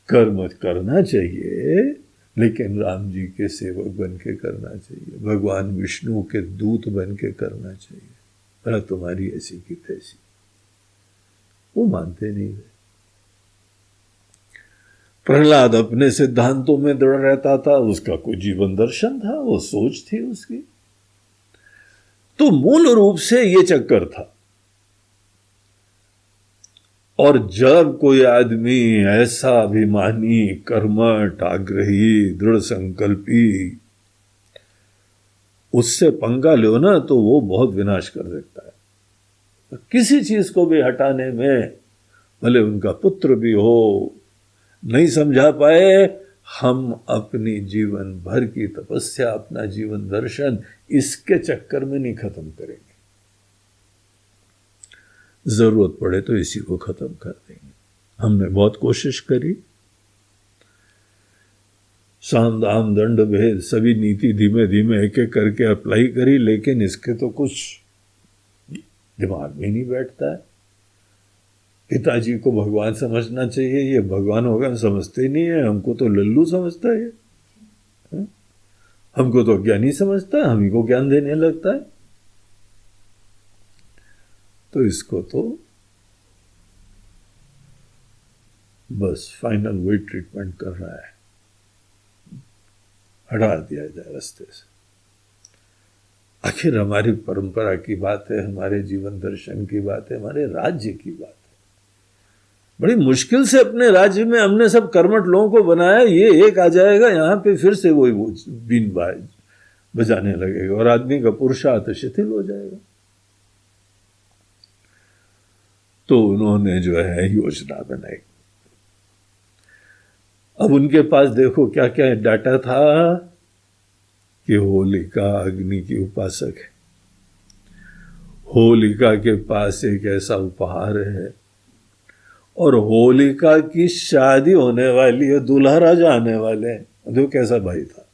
कर्म करना चाहिए लेकिन राम जी के सेवक बन के करना चाहिए, भगवान विष्णु के दूत बन के करना चाहिए। बोला तुम्हारी ऐसी की तैसी। वो मानते नहीं थे। प्रहलाद अपने सिद्धांतों में दृढ़ रहता था, उसका कोई जीवन दर्शन था, वो सोच थी उसकी। तो मूल रूप से ये चक्कर था। और जब कोई आदमी ऐसा अभिमानी, कर्मठ, आग्रही, दृढ़ संकल्पी उससे पंगा लो ना तो वो बहुत विनाश कर देता है। किसी चीज को भी हटाने में, भले उनका पुत्र भी हो, नहीं समझा पाए, हम अपनी जीवन भर की तपस्या, अपना जीवन दर्शन इसके चक्कर में नहीं खत्म करेंगे। जरूरत पड़े तो इसी को खत्म कर देंगे। हमने बहुत कोशिश करी, साम दाम दंड भेद सभी नीति धीमे धीमे एक एक करके अप्लाई करी, लेकिन इसके तो कुछ दिमाग में नहीं बैठता है। पिताजी को भगवान समझना चाहिए, ये भगवान भगवान समझते ही नहीं है, हमको तो लल्लू समझता है, हमको तो ज्ञानी समझता है, हम ही को ज्ञान देने लगता है। तो इसको तो बस फाइनल वही ट्रीटमेंट कर रहा है, हटा दिया जाए रास्ते से। आखिर हमारी परंपरा की बात है, हमारे जीवन दर्शन की बात है, हमारे राज्य की बात है। बड़ी मुश्किल से अपने राज्य में हमने सब कर्मठ लोगों को बनाया, ये एक आ जाएगा यहाँ पे फिर से वही बीन बजाने लगेगा और आदमी का पुरुषार्थ शिथिल हो जाएगा। तो उन्होंने जो है योजना बनाई। अब उनके पास देखो क्या क्या डाटा था कि होलिका अग्नि की उपासक है, होलिका के पास एक ऐसा उपहार है और होलिका की शादी होने वाली है, दूल्हा राजा आने वाले हैं। देखो कैसा भाई था।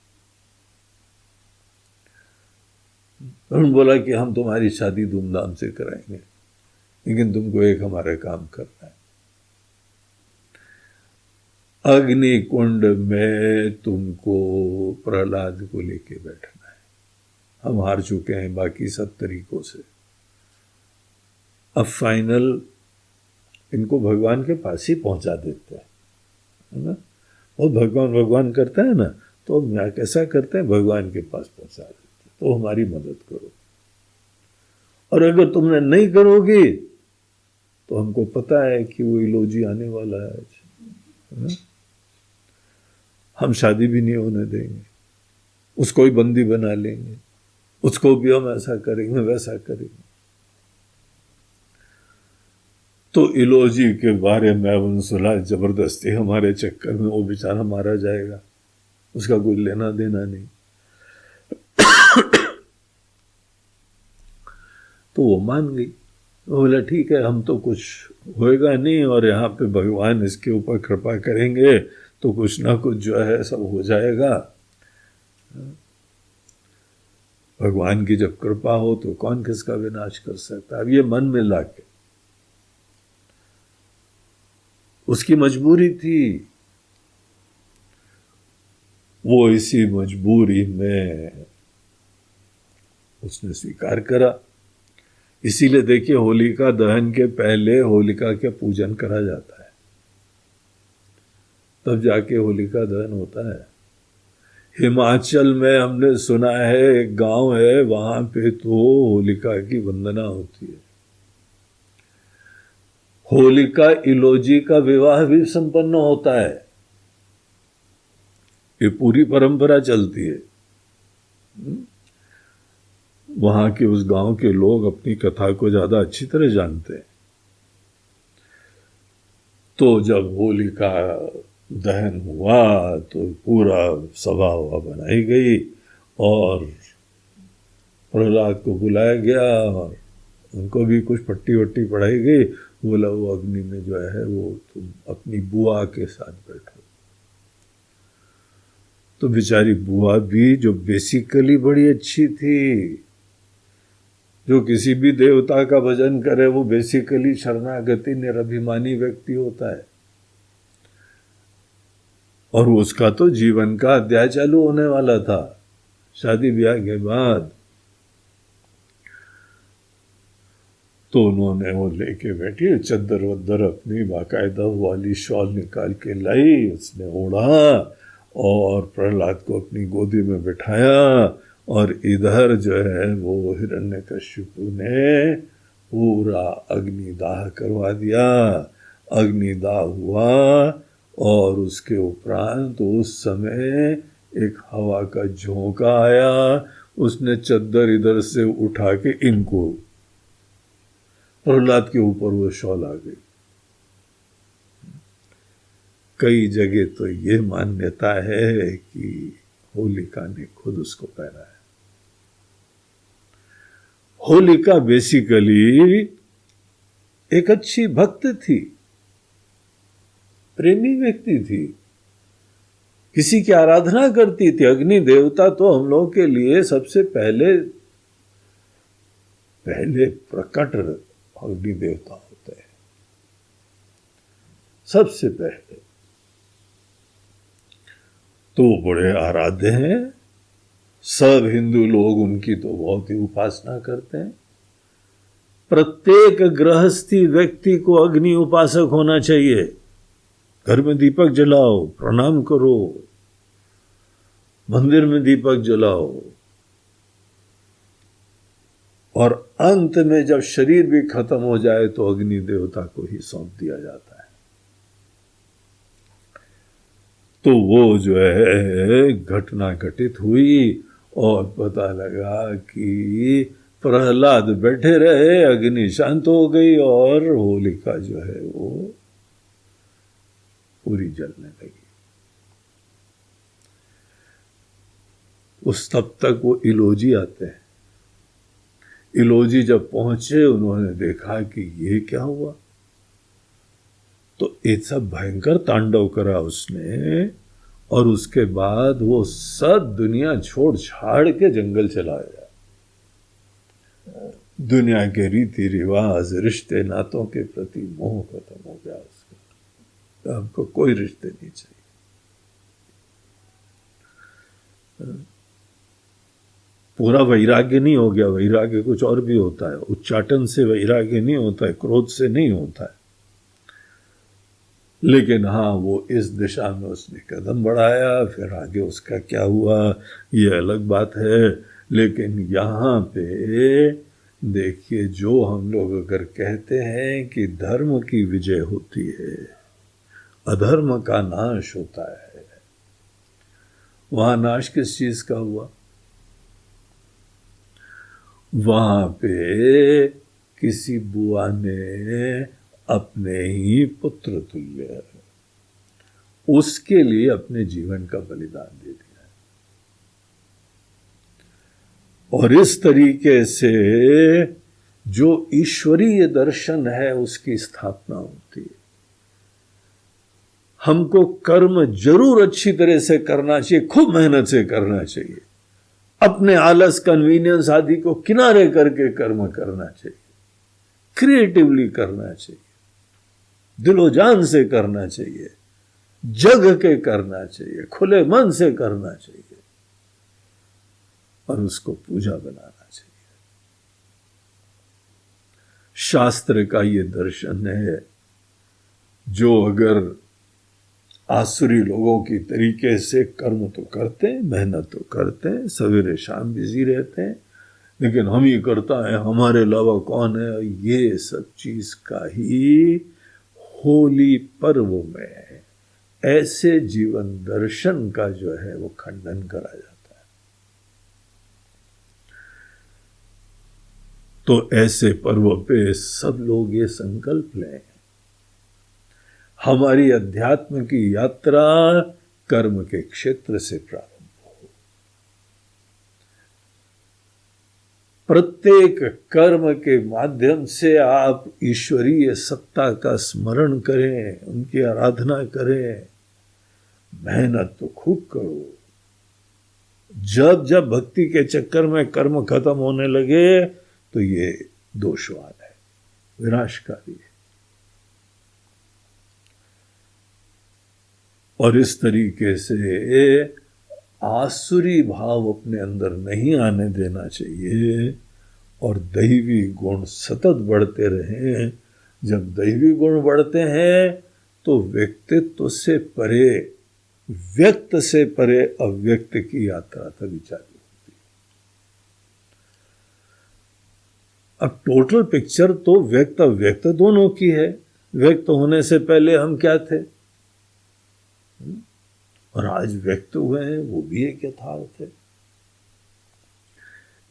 उन्होंने बोला कि हम तुम्हारी शादी धूमधाम से कराएंगे, लेकिन तुमको एक हमारा काम करना है। अग्नि कुंड में तुमको प्रहलाद को लेके बैठना है। हम हार चुके हैं बाकी सब तरीकों से, अब फाइनल इनको भगवान के पास ही पहुंचा देते हैं, है ना। वो भगवान भगवान करता है ना, तो हम कैसा करते हैं, भगवान के पास पहुंचा देते हैं, तो हमारी मदद करो। और अगर तुमने नहीं करोगे तो हमको पता है कि वो इलोजी आने वाला है ना? हम शादी भी नहीं होने देंगे, उसको ही बंदी बना लेंगे, उसको भी हम ऐसा करेंगे वैसा करेंगे। तो इलोजी के बारे में अब सुना, जबरदस्ती हमारे चक्कर में वो बेचारा मारा जाएगा, उसका कोई लेना देना नहीं। तो वो मान गई, वो बोला ठीक है, हम तो कुछ होएगा नहीं और यहाँ पे भगवान इसके ऊपर कृपा करेंगे तो कुछ ना कुछ जो है सब हो जाएगा। भगवान की जब कृपा हो तो कौन किसका विनाश कर सकता है। अब ये मन में लाके, उसकी मजबूरी थी, वो इसी मजबूरी में उसने स्वीकार करा। इसीलिए देखिए होलिका दहन के पहले होलिका के पूजन करा जाता है, तब जाके होलिका दहन होता है। हिमाचल में हमने सुना है एक गांव है, वहां पे तो होलिका की वंदना होती है। होलिका इलोजी का विवाह भी संपन्न होता है, ये पूरी परंपरा चलती है। वहां के उस गांव के लोग अपनी कथा को ज्यादा अच्छी तरह जानते हैं। तो जब होलिका दहन हुआ तो पूरा सभा बनाई गई और प्रहलाद को बुलाया गया और उनको भी कुछ पट्टी वट्टी पढ़ाई गई। बोला वो अग्नि में जो है वो तुम अपनी बुआ के साथ बैठो। तो बेचारी बुआ भी जो बेसिकली बड़ी अच्छी थी, जो किसी भी देवता का भजन करे वो बेसिकली शरणागति निरभिमानी व्यक्ति होता है, और उसका तो जीवन का अध्याय चालू होने वाला था शादी ब्याह के बाद। तो उन्होंने वो लेके बैठी, चद्दर वद्दर अपनी बाकायदा वाली शॉल निकाल के लाई, उसने ओढ़ा और प्रहलाद को अपनी गोदी में बिठाया और इधर जो है वो हिरण्यकश्यपु ने पूरा अग्निदाह करवा दिया। अग्निदाह हुआ और उसके उपरांत उस समय एक हवा का झोंका आया, उसने चद्दर इधर से उठा के इनको प्रहलाद के ऊपर वो शॉल आ गई। कई जगह तो ये मान्यता है कि होलिका ने खुद उसको पहनाया। होलिका बेसिकली एक अच्छी भक्त थी, प्रेमी व्यक्ति थी, किसी की आराधना करती थी। अग्नि देवता तो हम लोगों के लिए सबसे पहले प्रकट अग्नि देवता होते हैं, सबसे पहले तो बड़े आराध्य हैं। सब हिंदू लोग उनकी तो बहुत ही उपासना करते हैं। प्रत्येक गृहस्थी व्यक्ति को अग्नि उपासक होना चाहिए। घर में दीपक जलाओ, प्रणाम करो, मंदिर में दीपक जलाओ, और अंत में जब शरीर भी खत्म हो जाए तो अग्नि देवता को ही सौंप दिया जाता है। तो वो जो है घटना घटित हुई और पता लगा कि प्रहलाद बैठे रहे, अग्नि शांत हो गई और होलिका जो है वो पूरी जलने लगी। उस तब तक वो इलोजी आते हैं। इलोजी जब पहुंचे उन्होंने देखा कि ये क्या हुआ, तो एक सब भयंकर तांडव करा उसने, और उसके बाद वो सब दुनिया छोड़ छाड़ के जंगल चला गया। दुनिया के रीति रिवाज, रिश्ते नातों के प्रति मोह खत्म हो गया उसका। हमको कोई रिश्ते नहीं चाहिए। पूरा वैराग्य नहीं हो गया। वैराग्य कुछ और भी होता है। उच्चाटन से वैराग्य नहीं होता है, क्रोध से नहीं होता है। लेकिन हाँ, वो इस दिशा में उसने कदम बढ़ाया, फिर आगे उसका क्या हुआ ये अलग बात है। लेकिन यहाँ पे देखिए, जो हम लोग अगर कहते हैं कि धर्म की विजय होती है, अधर्म का नाश होता है, वहां नाश किस चीज का हुआ? वहां पे किसी बुआ ने अपने ही पुत्र तुल्य उसके लिए अपने जीवन का बलिदान दे दिया। और इस तरीके से जो ईश्वरीय दर्शन है उसकी स्थापना होती है। हमको कर्म जरूर अच्छी तरह से करना चाहिए, खूब मेहनत से करना चाहिए। अपने आलस, कन्वीनियंस आदि को किनारे करके कर्म करना चाहिए। क्रिएटिवली करना चाहिए, दिलो जान से करना चाहिए, जग के करना चाहिए, खुले मन से करना चाहिए, और उसको पूजा बनाना चाहिए। शास्त्र का ये दर्शन है। जो अगर आसुरी लोगों की तरीके से कर्म तो करते हैं, मेहनत तो करते हैं, सवेरे शाम बिजी रहते हैं, लेकिन हम ही करता है, हमारे अलावा कौन है, ये सब चीज का ही होली पर्व में ऐसे जीवन दर्शन का जो है वो खंडन करा जाता है। तो ऐसे पर्व पे सब लोग ये संकल्प लें, हमारी अध्यात्म की यात्रा कर्म के क्षेत्र से प्रारंभ हो। प्रत्येक कर्म के माध्यम से आप ईश्वरीय सत्ता का स्मरण करें, उनकी आराधना करें, मेहनत तो खूब करो। जब जब भक्ति के चक्कर में कर्म खत्म होने लगे तो ये दोषवान है, विनाशकारी है। और इस तरीके से आसुरी भाव अपने अंदर नहीं आने देना चाहिए, और दैवी गुण सतत बढ़ते रहें। जब दैवी गुण बढ़ते हैं तो व्यक्तित्व से परे, व्यक्त से परे अव्यक्त की यात्रा तभी चालू होती है। अब टोटल पिक्चर तो व्यक्त अव्यक्त दोनों की है। व्यक्त होने से पहले हम क्या थे, और आज व्यक्त हुए हैं, वो भी एक यथार्थ है।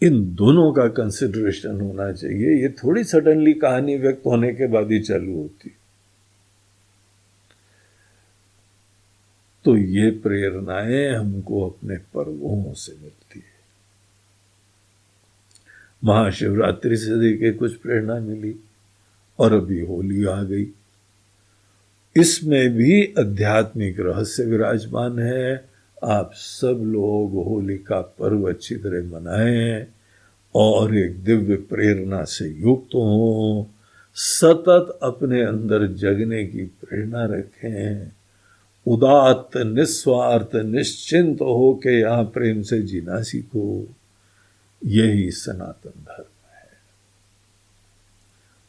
इन दोनों का कंसिडरेशन होना चाहिए। ये थोड़ी सडनली कहानी व्यक्त होने के बाद ही चालू होती। तो ये प्रेरणाएं हमको अपने पर्वों से मिलती है। महाशिवरात्रि से देखे कुछ प्रेरणा मिली, और अभी होली आ गई। इसमें भी आध्यात्मिक रहस्य विराजमान है। आप सब लोग होली का पर्व अच्छी तरह मनाएं और एक दिव्य प्रेरणा से युक्त हों, सतत अपने अंदर जगने की प्रेरणा रखें, उदात्त, निस्वार्थ, निश्चिंत हो के यहाँ प्रेम से जीना सीखो। यही सनातन धर्म।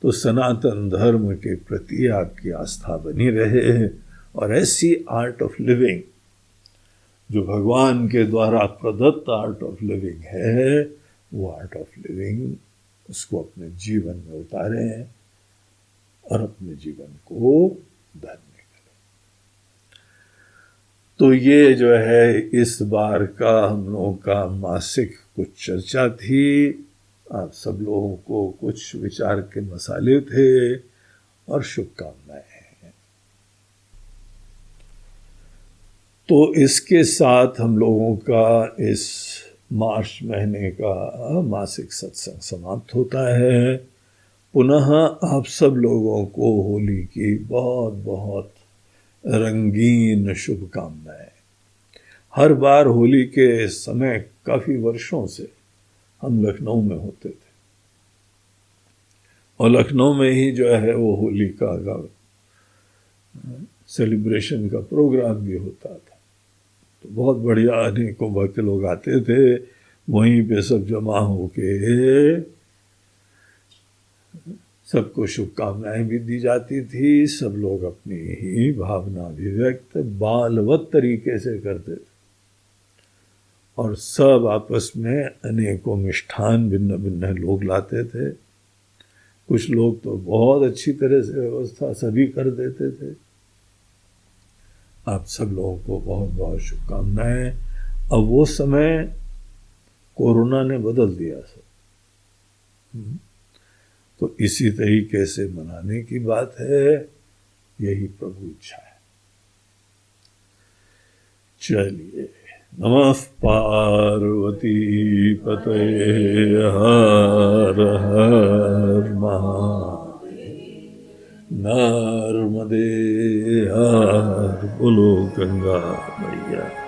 तो सनातन धर्म के प्रति आपकी आस्था बनी रहे, और ऐसी आर्ट ऑफ लिविंग जो भगवान के द्वारा प्रदत्त आर्ट ऑफ लिविंग है, वो आर्ट ऑफ लिविंग उसको अपने जीवन में उतारें और अपने जीवन को धन्य करें। तो ये जो है इस बार का हम लोगों का मासिक कुछ चर्चा थी। आप सब लोगों को कुछ विचार के मसाले थे और शुभकामनाएं हैं। तो इसके साथ हम लोगों का इस मार्च महीने का मासिक सत्संग समाप्त होता है। पुनः आप सब लोगों को होली की बहुत बहुत रंगीन शुभकामनाएं। हर बार होली के समय काफी वर्षों से हम लखनऊ में होते थे और लखनऊ में ही जो है वो होली का सेलिब्रेशन का प्रोग्राम भी होता था। तो बहुत बढ़िया अनेकों भक्त लोग आते थे, वहीं पे सब जमा होके सबको शुभकामनाएं भी दी जाती थी। सब लोग अपनी ही भावना अभिव्यक्त बालवत तरीके से करते थे और सब आपस में अनेकों मिष्ठान भिन्न भिन्न लोग लाते थे। कुछ लोग तो बहुत अच्छी तरह से व्यवस्था सभी कर देते थे। आप सब लोगों को बहुत बहुत शुभकामनाएं। अब वो समय कोरोना ने बदल दिया सब, तो इसी तरीके से मनाने की बात है, यही प्रभु इच्छा है। चलिए, नमः पार्वती पतये हर हर महादेव। नर्मदे हर बोलो गंगा मैया।